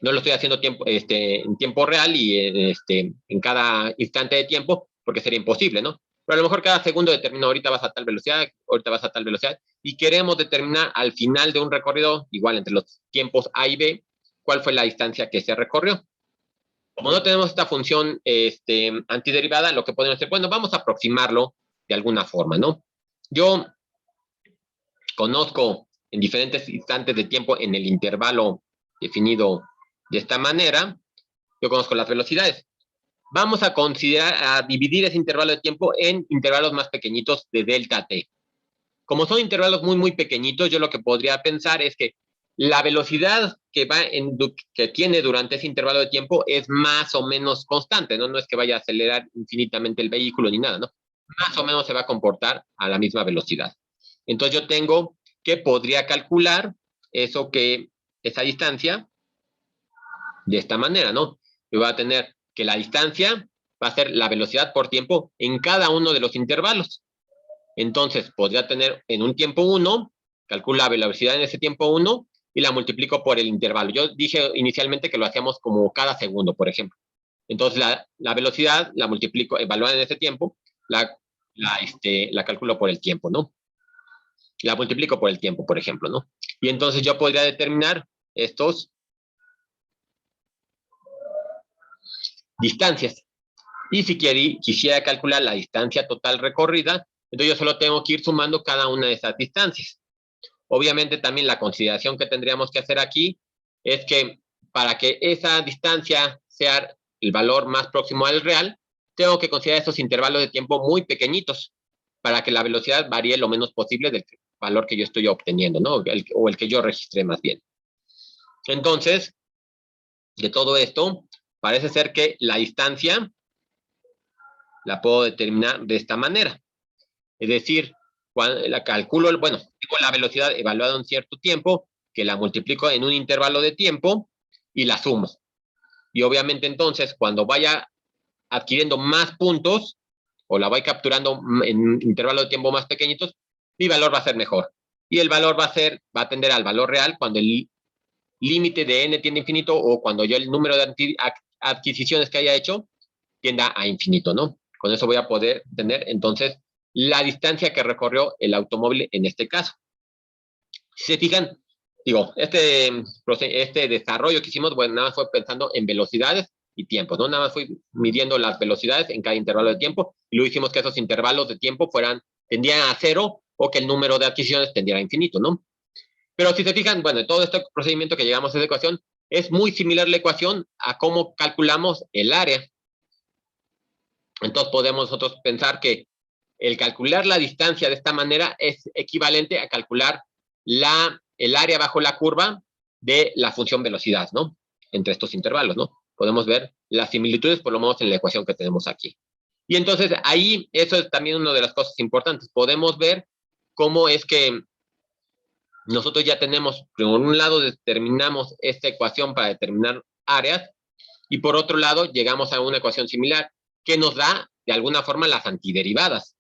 No lo estoy haciendo en tiempo real y en cada instante de tiempo, porque sería imposible, ¿no? Pero a lo mejor cada segundo determina, ahorita vas a tal velocidad, ahorita vas a tal velocidad, y queremos determinar al final de un recorrido, igual entre los tiempos A y B, cuál fue la distancia que se recorrió. Como no tenemos esta función antiderivada, lo que podemos hacer, bueno, vamos a aproximarlo de alguna forma, ¿no? Yo conozco en diferentes instantes de tiempo en el intervalo definido de esta manera, yo conozco las velocidades. Vamos a dividir ese intervalo de tiempo en intervalos más pequeñitos de delta t. Como son intervalos muy, muy pequeñitos, yo lo que podría pensar es que la velocidad que tiene durante ese intervalo de tiempo es más o menos constante, ¿no? No es que vaya a acelerar infinitamente el vehículo ni nada, ¿no? Más o menos se va a comportar a la misma velocidad. Entonces yo tengo que podría calcular esa distancia de esta manera, ¿no? Yo voy a tener que la distancia va a ser la velocidad por tiempo en cada uno de los intervalos. Entonces, podría tener en un tiempo 1 calculo la velocidad en ese tiempo 1 y la multiplico por el intervalo. Yo dije inicialmente que lo hacíamos como cada segundo, por ejemplo. Entonces, la velocidad la multiplico, evaluada en ese tiempo, la calculo por el tiempo, ¿no? La multiplico por el tiempo, por ejemplo, ¿no? Y entonces yo podría determinar estos distancias. Y si quisiera calcular la distancia total recorrida, entonces yo solo tengo que ir sumando cada una de esas distancias. Obviamente también la consideración que tendríamos que hacer aquí es que para que esa distancia sea el valor más próximo al real, tengo que considerar esos intervalos de tiempo muy pequeñitos para que la velocidad varíe lo menos posible del valor que yo estoy obteniendo, ¿no? O el que yo registré más bien. Entonces, de todo esto, parece ser que la distancia la puedo determinar de esta manera. Es decir, cuando la calculo, bueno, tengo la velocidad evaluada en cierto tiempo, que la multiplico en un intervalo de tiempo y la sumo. Y obviamente entonces, cuando vaya adquiriendo más puntos, o la voy capturando en intervalos de tiempo más pequeñitos, mi valor va a ser mejor. Y el valor va a tender al valor real cuando el límite de n tiende a infinito o cuando yo el número de adquisiciones que haya hecho tienda a infinito, ¿no? Con eso voy a poder tener entonces la distancia que recorrió el automóvil en este caso. Si se fijan, digo, este desarrollo que hicimos, bueno, nada más fue pensando en velocidades y tiempos, ¿no? Nada más fui midiendo las velocidades en cada intervalo de tiempo y luego hicimos que esos intervalos de tiempo tendían a cero o que el número de adquisiciones tendiera a infinito, ¿no? Pero si se fijan, bueno, todo este procedimiento que llegamos a esa ecuación es muy similar la ecuación a cómo calculamos el área. Entonces podemos nosotros pensar que el calcular la distancia de esta manera es equivalente a calcular el área bajo la curva de la función velocidad, ¿no? Entre estos intervalos, ¿no? Podemos ver las similitudes, por lo menos en la ecuación que tenemos aquí. Y entonces ahí, eso es también una de las cosas importantes. Podemos ver cómo es que nosotros ya tenemos, por un lado, determinamos esta ecuación para determinar áreas, y por otro lado, llegamos a una ecuación similar que nos da, de alguna forma, las antiderivadas.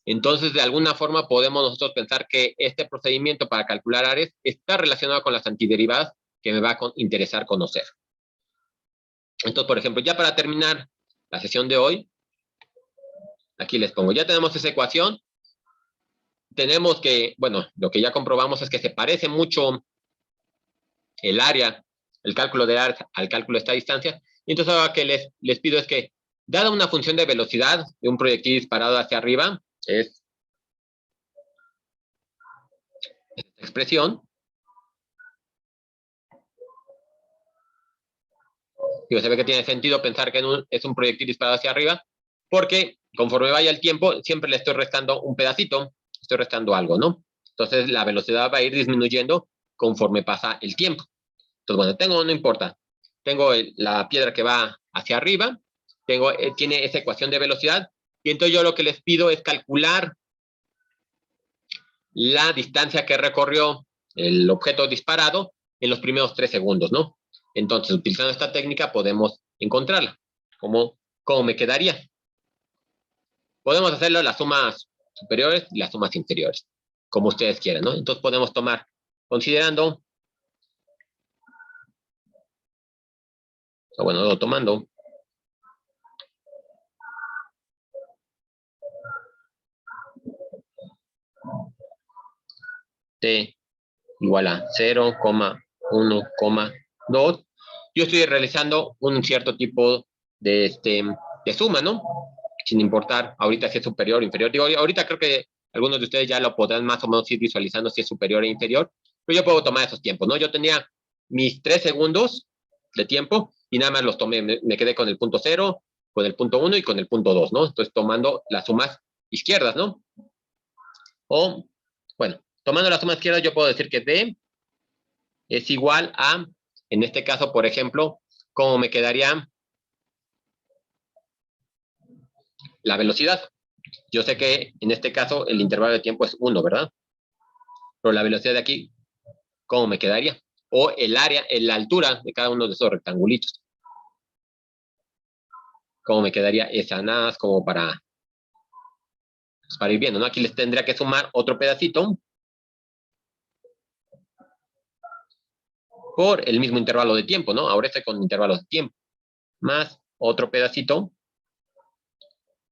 Entonces, de alguna forma, podemos nosotros pensar que este procedimiento para calcular áreas está relacionado con las antiderivadas que me va a interesar conocer. Entonces, por ejemplo, ya para terminar la sesión de hoy, aquí les pongo, ya tenemos esa ecuación. Tenemos que, bueno, lo que ya comprobamos es que se parece mucho el área, el cálculo de área al cálculo de esta distancia. Y entonces ahora que les pido es que, dada una función de velocidad de un proyectil disparado hacia arriba, es esta expresión. Digo, se ve que tiene sentido pensar que es un proyectil disparado hacia arriba, porque conforme vaya el tiempo, siempre le estoy restando un pedacito, estoy restando algo, ¿no? Entonces la velocidad va a ir disminuyendo conforme pasa el tiempo. Entonces, bueno, no importa. Tengo la piedra que va hacia arriba, tiene esa ecuación de velocidad, y entonces yo lo que les pido es calcular la distancia que recorrió el objeto disparado en los primeros 3 segundos, ¿no? Entonces, utilizando esta técnica podemos encontrarla. ¿Cómo me quedaría? Podemos hacerlo las sumas superiores y las sumas inferiores, como ustedes quieran, ¿no? Entonces podemos tomar, considerando, o bueno, tomando t igual a 0,1,2, yo estoy realizando un cierto tipo de suma, ¿no? Sin importar ahorita si es superior o inferior. Digo, ahorita creo que algunos de ustedes ya lo podrán más o menos ir visualizando si es superior e inferior, pero yo puedo tomar esos tiempos, ¿no? Yo tenía mis 3 segundos de tiempo y nada más los tomé, me quedé con el punto 0, con el punto 1 y con el punto 2, ¿no? Entonces tomando las sumas izquierdas, ¿no? O, bueno, tomando la suma izquierda yo puedo decir que D es igual a, en este caso, por ejemplo, ¿cómo me quedaría la velocidad? Yo sé que en este caso el intervalo de tiempo es 1, ¿verdad? Pero la velocidad de aquí, ¿cómo me quedaría? O el área, la altura de cada uno de esos rectangulitos. ¿Cómo me quedaría esa? Nada más como para ir viendo, ¿no? Aquí les tendría que sumar otro pedacito. por el mismo intervalo de tiempo, ¿no? Ahora estoy con intervalos de tiempo, más otro pedacito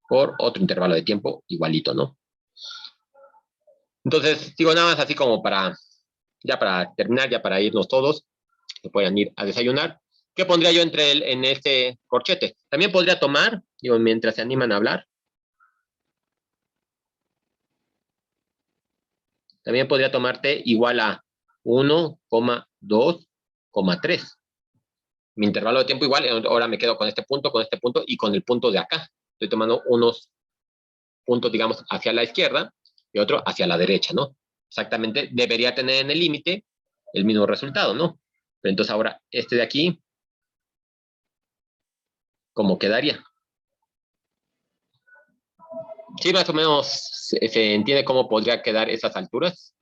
por otro intervalo de tiempo igualito, ¿no? Entonces, digo nada más así como ya para terminar, ya para irnos todos, que puedan ir a desayunar. ¿Qué pondría yo en este corchete? También podría tomar, digo, mientras se animan a hablar. También podría tomarte igual a 1,2,3. Mi intervalo de tiempo igual, ahora me quedo con este punto y con el punto de acá. Estoy tomando unos puntos, digamos, hacia la izquierda y otro hacia la derecha, ¿no? Exactamente, debería tener en el límite el mismo resultado, ¿no? Pero entonces ahora, este de aquí, ¿cómo quedaría? Sí, más o menos se entiende cómo podría quedar esas alturas.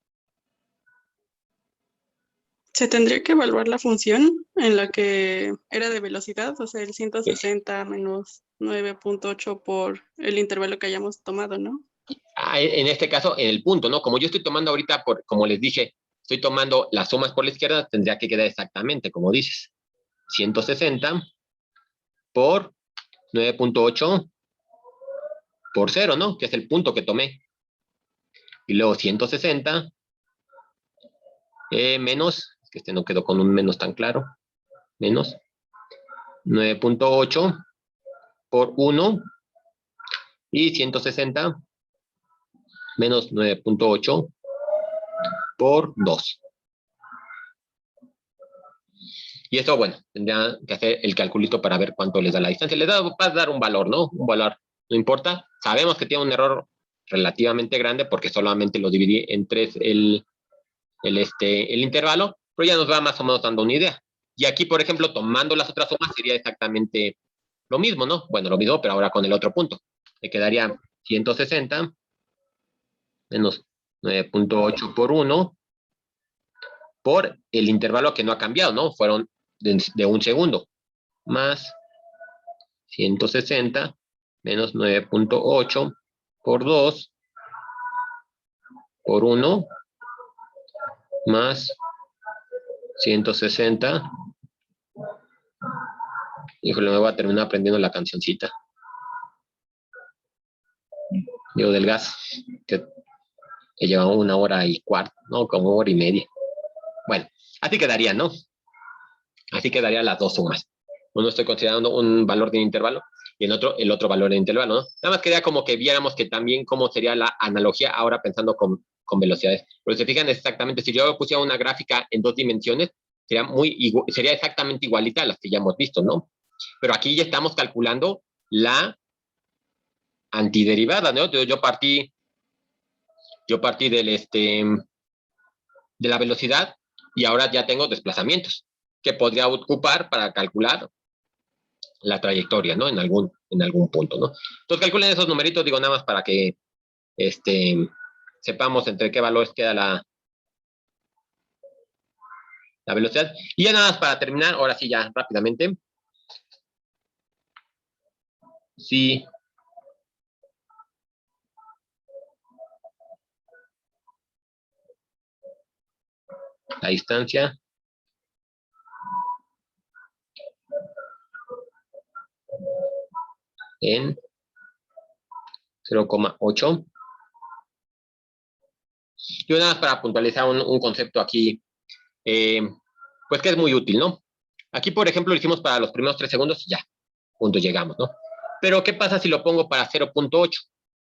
Se tendría que evaluar la función en la que era de velocidad, o sea, el 160 menos 9.8 por el intervalo que hayamos tomado, ¿no? En este caso, en el punto, ¿no? Como yo estoy tomando ahorita, como les dije, estoy tomando las sumas por la izquierda, tendría que quedar exactamente, como dices, 160 por 9.8 por 0, ¿no? Que es el punto que tomé. Y luego 160 menos, que este no quedó con un menos tan claro, menos 9.8 por 1 y 160 menos 9.8 por 2. Y esto, bueno, tendría que hacer el calculito para ver cuánto les da la distancia. Les va a dar un valor, ¿no? Un valor, no importa. Sabemos que tiene un error relativamente grande porque solamente lo dividí en 3 el intervalo, pero ya nos va más o menos dando una idea. Y aquí, por ejemplo, tomando las otras sumas sería exactamente lo mismo, ¿no? Bueno, lo mismo, pero ahora con el otro punto. Me quedaría 160 menos 9.8 por 1 por el intervalo que no ha cambiado, ¿no? Fueron de un segundo, más 160 menos 9.8 por 2 por 1 más 160. Híjole, me voy a terminar aprendiendo la cancioncita. Digo, del gas, que lleva 1 hora y cuarto, ¿no? Como 1 hora y media. Bueno, así quedaría, ¿no? Así quedarían las dos sumas. Uno estoy considerando un valor de intervalo y el otro valor de intervalo, ¿no? Nada más quería como que viéramos que también cómo sería la analogía ahora pensando con velocidades. Pero si se fijan exactamente, si yo pusiera una gráfica en 2 dimensiones, sería exactamente igualita a las que ya hemos visto, ¿no? Pero aquí ya estamos calculando la antiderivada, ¿no? Yo partí de la velocidad y ahora ya tengo desplazamientos que podría ocupar para calcular la trayectoria, ¿no? En algún punto, ¿no? Entonces calculen esos numeritos, digo, nada más para que sepamos entre qué valores queda la velocidad. Y ya nada más para terminar, ahora sí ya rápidamente. Sí. La distancia en 0,8. Yo nada más para puntualizar un concepto aquí, pues que es muy útil, ¿no? Aquí, por ejemplo, lo hicimos para los primeros 3 segundos y ya, punto, llegamos, ¿no? Pero, ¿qué pasa si lo pongo para 0.8?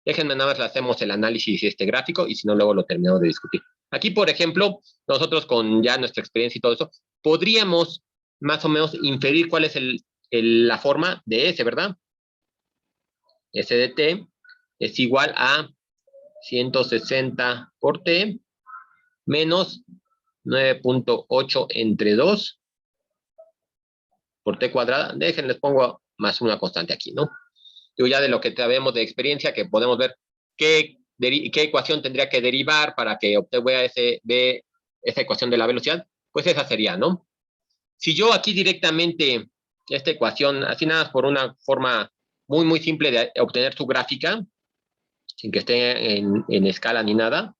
Déjenme nada más, le hacemos el análisis de este gráfico y si no, luego lo terminamos de discutir. Aquí, por ejemplo, nosotros con ya nuestra experiencia y todo eso, podríamos más o menos inferir cuál es la forma de S, ¿verdad? S de T es igual a 160 por T menos 9.8 entre 2 por T cuadrada. Déjenles pongo más una constante aquí, ¿no? Yo ya de lo que sabemos de experiencia, que podemos ver qué ecuación tendría que derivar para que obtenga esa ecuación de la velocidad, pues esa sería, ¿no? Si yo aquí directamente esta ecuación, así nada más por una forma muy, muy simple de obtener su gráfica, sin que esté en escala ni nada,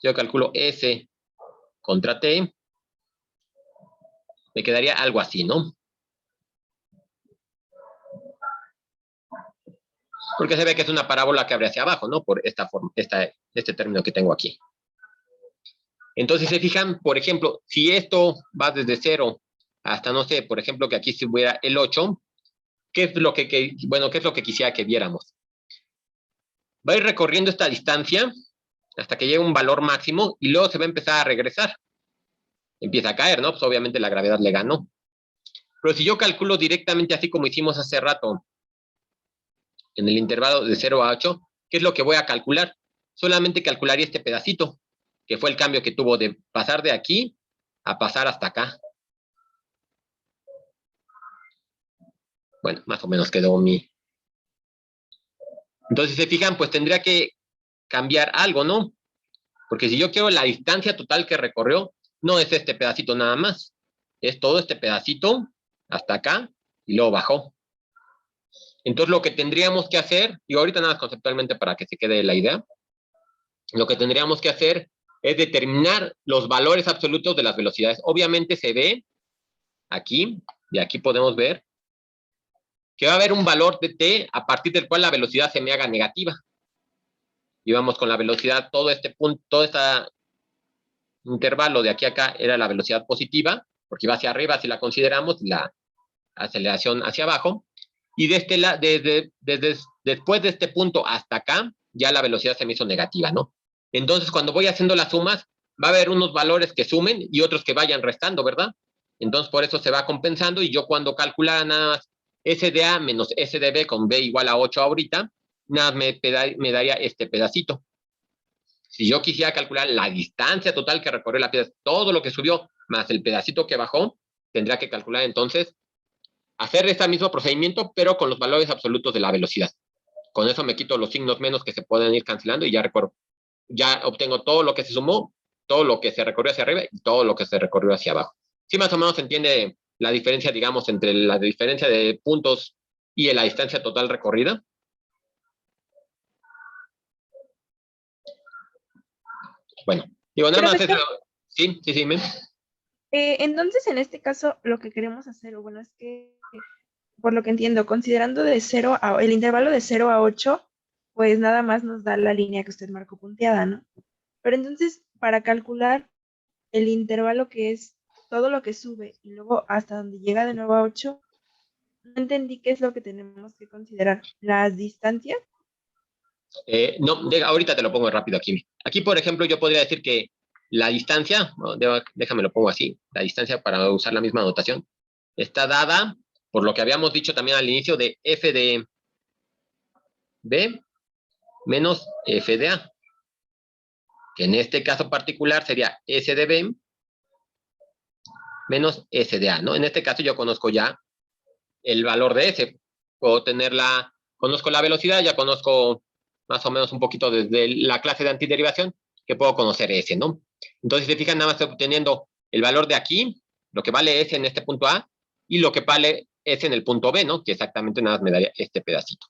yo calculo S contra T me quedaría algo así, ¿no? Porque se ve que es una parábola que abre hacia abajo, ¿no? Por esta forma, este término que tengo aquí. Entonces, se fijan, por ejemplo, si esto va desde 0 hasta, no sé, por ejemplo, que aquí si hubiera el 8, ¿qué es lo que bueno, qué es lo que quisiera que viéramos? Va a ir recorriendo esta distancia hasta que llegue a un valor máximo y luego se va a empezar a regresar. Empieza a caer, ¿no? Pues obviamente la gravedad le ganó. Pero si yo calculo directamente así como hicimos hace rato, en el intervalo de 0 a 8, ¿qué es lo que voy a calcular? Solamente calcularía este pedacito, que fue el cambio que tuvo de pasar de aquí a pasar hasta acá. Bueno, más o menos quedó mi... Entonces, si se fijan, pues tendría que cambiar algo, ¿no? Porque si yo quiero la distancia total que recorrió, no es este pedacito nada más. Es todo este pedacito hasta acá y luego bajó. Entonces, lo que tendríamos que hacer, y ahorita nada más conceptualmente para que se quede la idea, lo que tendríamos que hacer es determinar los valores absolutos de las velocidades. Obviamente se ve aquí, y aquí podemos ver, que va a haber un valor de t a partir del cual la velocidad se me haga negativa. Y vamos con la velocidad, todo este punto, todo este intervalo de aquí a acá era la velocidad positiva, porque iba hacia arriba si la consideramos, la aceleración hacia abajo. Y después de este punto hasta acá, ya la velocidad se me hizo negativa, ¿no? Entonces, cuando voy haciendo las sumas, va a haber unos valores que sumen y otros que vayan restando, ¿verdad? Entonces, por eso se va compensando, y yo cuando calculara nada más S de A menos S de B con B igual a 8 ahorita, nada me daría este pedacito. Si yo quisiera calcular la distancia total que recorrió la piedra, todo lo que subió, más el pedacito que bajó, tendría que calcular entonces, hacer este mismo procedimiento, pero con los valores absolutos de la velocidad. Con eso me quito los signos menos que se pueden ir cancelando y ya recuerdo. Ya obtengo todo lo que se sumó, todo lo que se recorrió hacia arriba y todo lo que se recorrió hacia abajo. Sí, más o menos se entiende la diferencia, digamos, entre la diferencia de puntos y la distancia total recorrida. Bueno, digo, nada más eso. Sí, men. Entonces, en este caso, lo que queremos hacer, o bueno, es que, por lo que entiendo, considerando el intervalo de 0 a 8, pues nada más nos da la línea que usted marcó punteada, ¿no? Pero entonces, para calcular el intervalo que es todo lo que sube y luego hasta donde llega de nuevo a 8, no entendí qué es lo que tenemos que considerar. ¿Las distancias? No, ahorita te lo pongo rápido aquí. Aquí, por ejemplo, yo podría decir que la distancia, no, déjame lo pongo así, la distancia para usar la misma notación, está dada por lo que habíamos dicho también al inicio de f de b menos f de a, que en este caso particular sería s de b menos s de a, ¿no? En este caso yo conozco ya el valor de s, puedo tenerla, conozco la velocidad, ya conozco más o menos un poquito desde la clase de antiderivación, que puedo conocer S, ¿no? Entonces, si se fijan, nada más estoy obteniendo el valor de aquí, lo que vale S en este punto A, y lo que vale S en el punto B, ¿no? Que exactamente nada más me daría este pedacito.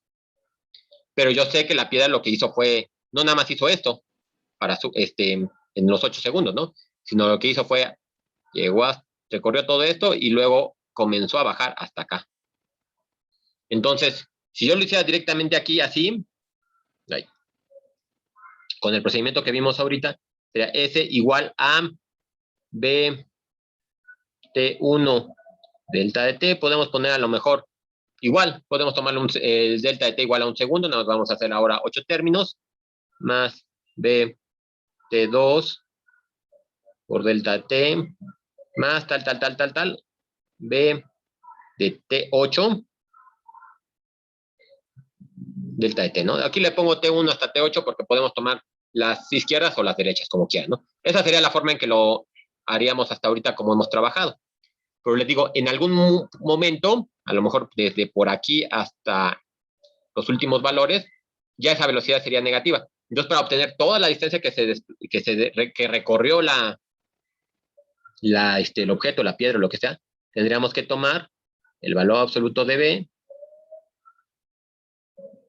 Pero yo sé que la piedra lo que hizo fue, no nada más hizo esto, para en los 8 segundos, ¿no? Sino lo que hizo fue, recorrió todo esto y luego comenzó a bajar hasta acá. Entonces, si yo lo hiciera directamente aquí, así, ahí, con el procedimiento que vimos ahorita, sería S igual a B T1 delta de T. Podemos poner a lo mejor igual, podemos tomar delta de T igual a un segundo, nos vamos a hacer ahora 8 términos, más B T2 por delta de T, más tal, B de T8 delta de T, ¿no? Aquí le pongo T1 hasta T8 porque podemos tomar las izquierdas o las derechas, como quieran, ¿no? Esa sería la forma en que lo haríamos hasta ahorita como hemos trabajado. Pero les digo, en algún momento, a lo mejor desde por aquí hasta los últimos valores, ya esa velocidad sería negativa. Entonces, para obtener toda la distancia que recorrió el objeto, la piedra, lo que sea, tendríamos que tomar el valor absoluto de B,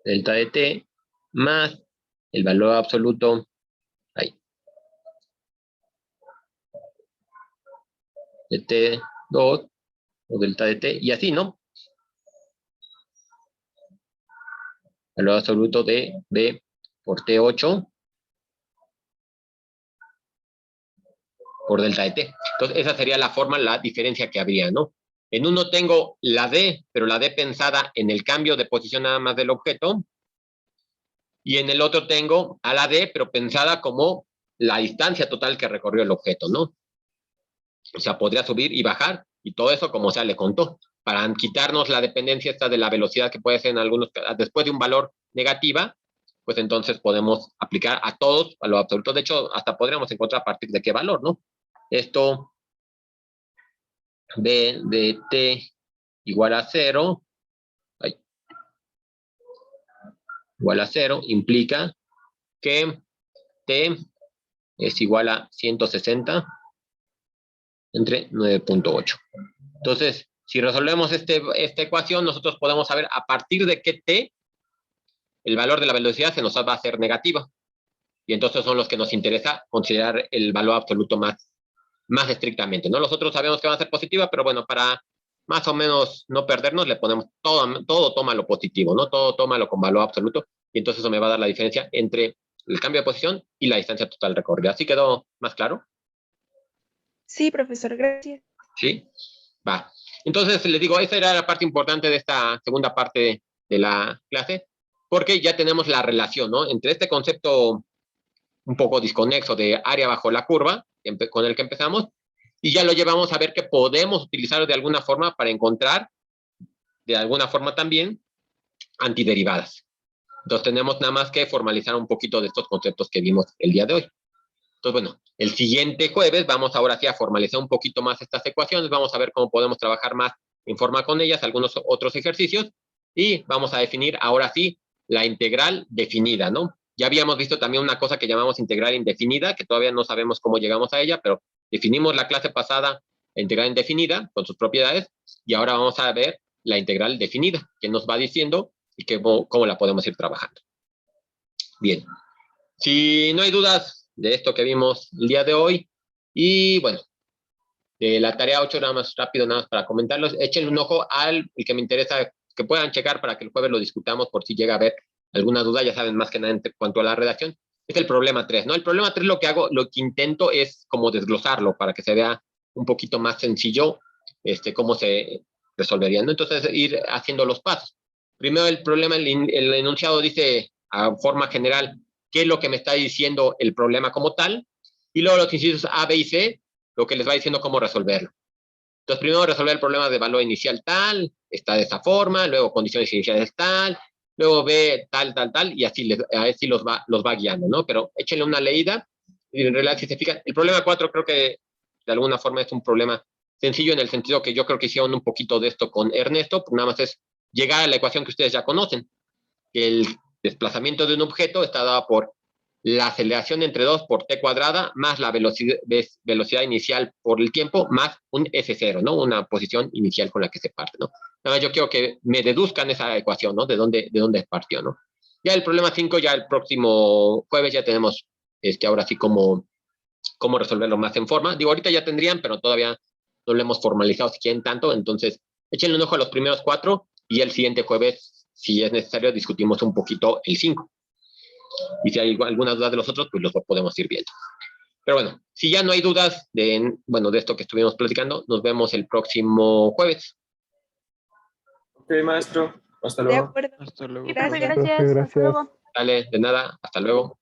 delta de T, más el valor absoluto, ahí, de T 2 o delta de t, y así, ¿no? Valor absoluto de b por t8 por delta de t. Entonces, esa sería la forma, la diferencia que habría, ¿no? En uno tengo la d, pero la d pensada en el cambio de posición nada más del objeto, y en el otro tengo a la d, pero pensada como la distancia total que recorrió el objeto, ¿no? O sea, podría subir y bajar, y todo eso como sea le contó. Para quitarnos la dependencia esta de la velocidad que puede ser en algunos, después de un valor negativa, pues entonces podemos aplicar a todos valor absoluto. De hecho, hasta podríamos encontrar a partir de qué valor, ¿no? Esto b de t igual a 0, igual a 0, implica que t es igual a 160 entre 9.8. Entonces, si resolvemos esta ecuación, nosotros podemos saber a partir de qué t el valor de la velocidad se nos va a hacer negativa. Y entonces son los que nos interesa considerar el valor absoluto más estrictamente, ¿no? Los otros sabemos que van a ser positiva, pero bueno, para más o menos no perdernos, le ponemos todo toma lo positivo, ¿no? Todo tómalo con valor absoluto, y entonces eso me va a dar la diferencia entre el cambio de posición y la distancia total recorrida. ¿Así quedó más claro? Sí, profesor, gracias. Sí, va. Entonces, les digo, esa era la parte importante de esta segunda parte de la clase, porque ya tenemos la relación, ¿no? Entre este concepto un poco desconexo de área bajo la curva, con el que empezamos, y ya lo llevamos a ver que podemos utilizarlo de alguna forma para encontrar, de alguna forma también, antiderivadas. Entonces tenemos nada más que formalizar un poquito de estos conceptos que vimos el día de hoy. Entonces, bueno, el siguiente jueves vamos ahora sí a formalizar un poquito más estas ecuaciones, vamos a ver cómo podemos trabajar más en forma con ellas, algunos otros ejercicios, y vamos a definir ahora sí la integral definida, ¿no? Ya habíamos visto también una cosa que llamamos integral indefinida, que todavía no sabemos cómo llegamos a ella, pero definimos la clase pasada la integral indefinida con sus propiedades, y ahora vamos a ver la integral definida, que nos va diciendo y cómo la podemos ir trabajando. Bien, si no hay dudas de esto que vimos el día de hoy, y bueno, de la tarea 8, nada más rápido, nada más para comentarlos, échenle un ojo al que me interesa que puedan checar para que el jueves lo discutamos por si llega a haber alguna duda, ya saben más que nada en cuanto a la redacción, es el problema 3, ¿no? El problema 3 lo que intento es como desglosarlo para que se vea un poquito más sencillo cómo se resolvería, ¿no? Entonces, ir haciendo los pasos. Primero el problema, el enunciado dice a forma general qué es lo que me está diciendo el problema como tal, y luego los incisos A, B y C, lo que les va diciendo cómo resolverlo. Entonces, primero resolver el problema de valor inicial tal, está de esa forma, luego condiciones iniciales tal, luego B tal, y así los va guiando, ¿no? Pero échenle una leída, y en realidad si se fijan, el problema 4 creo que de alguna forma es un problema sencillo en el sentido que yo creo que hicieron un poquito de esto con Ernesto, pues nada más es llegar a la ecuación que ustedes ya conocen, que el desplazamiento de un objeto está dado por la aceleración entre 2 por t cuadrada más la velocidad inicial por el tiempo más un f0, ¿no? Una posición inicial con la que se parte, ¿no? Nada más yo quiero que me deduzcan esa ecuación, ¿no? De dónde partió, ¿no? Ya el problema 5, ya el próximo jueves ya tenemos ahora sí cómo resolverlo más en forma. Digo, ahorita ya tendrían, pero todavía no lo hemos formalizado si quieren tanto, entonces échenle un ojo a los primeros 4 y el siguiente jueves, si es necesario, discutimos un poquito el 5. Y si hay alguna duda de los otros, pues los podemos ir viendo. Pero bueno, si ya no hay dudas de esto que estuvimos platicando, nos vemos el próximo jueves. Ok, maestro. Hasta De luego. acuerdo. Hasta luego. Gracias. Profe, Gracias. hasta luego. Dale, de nada, hasta luego.